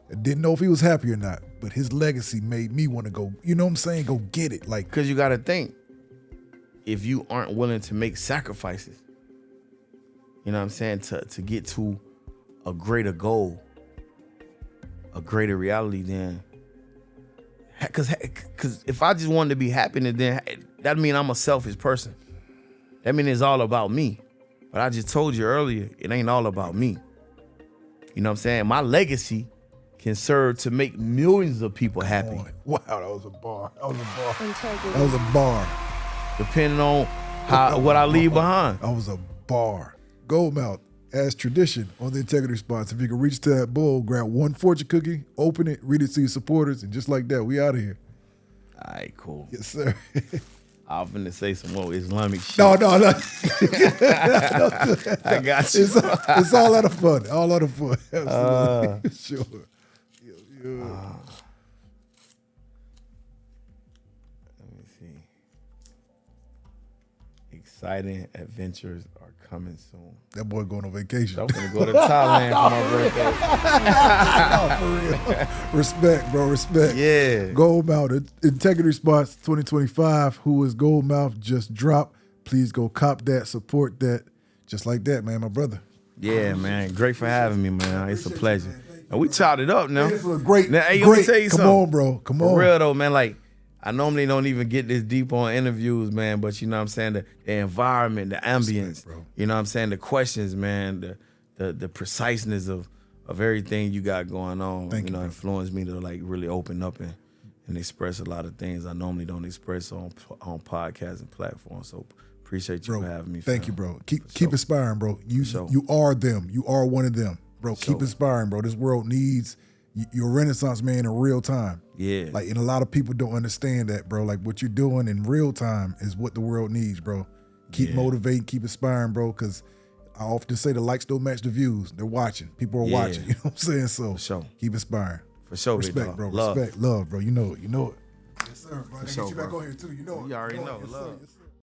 I didn't know if he was happy or not, but his legacy made me want to go, you know what I'm saying, go get it. Like, because you got to think, if you aren't willing to make sacrifices, you know what I'm saying, to get to a greater goal, a greater reality, then, because if I just wanted to be happy, then that means I'm a selfish person. That means it's all about me. But I just told you earlier, it ain't all about me. You know what I'm saying? My legacy can serve to make millions of people happy. Wow, that was a bar. Integrity. That was a bar. Depending on what I leave behind. That was a bar. Goldmouf, as tradition on the Integrity Response, if you can reach to that bowl, grab one fortune cookie, open it, read it to your supporters, and just like that, we out of here. All right, cool. Yes, sir. I'm finna say some more Islamic shit. No. I got you. It's all out of fun. All out of fun. Absolutely. Sure. Let me see. Exciting adventures are coming soon. That boy going on vacation. I'm gonna go to Thailand for my birthday. No, for real. Respect, bro. Respect. Yeah. Goldmouf, Integrity Response 2025. Who is Goldmouf? Just dropped. Please go cop that, support that. Just like that, man, my brother. Yeah, man. Great for having me, man. It's a pleasure. And we chopped it up now. This was great. Now, hey, great. let me tell you Come something. on, bro. Come on. For real though, man. Like, I normally don't even get this deep on interviews, man, but you know what I'm saying? The environment, the ambience, Respect, bro. You know what I'm saying? The questions, man, the preciseness of everything you got going on, Thank you, influenced me to like really open up and express a lot of things I normally don't express on podcasts and platforms. So appreciate you for having me. Thank you, bro. Keep inspiring, bro. You are them. You are one of them, bro. Keep inspiring, bro. This world needs you're a Renaissance man in real time. Yeah. Like, and a lot of people don't understand that, bro. Like, what you're doing in real time is what the world needs, bro. Keep motivating, keep inspiring, bro, because I often say the likes don't match the views. They're watching. People are watching. You know what I'm saying? So For sure. keep inspiring. For sure, Respect, bro. Love. Respect, love, bro. You know it. Yes, sir, bro. I For get sure, you back bro. on here too. You know it. You already know. Yes, Love. sir. Yes, sir.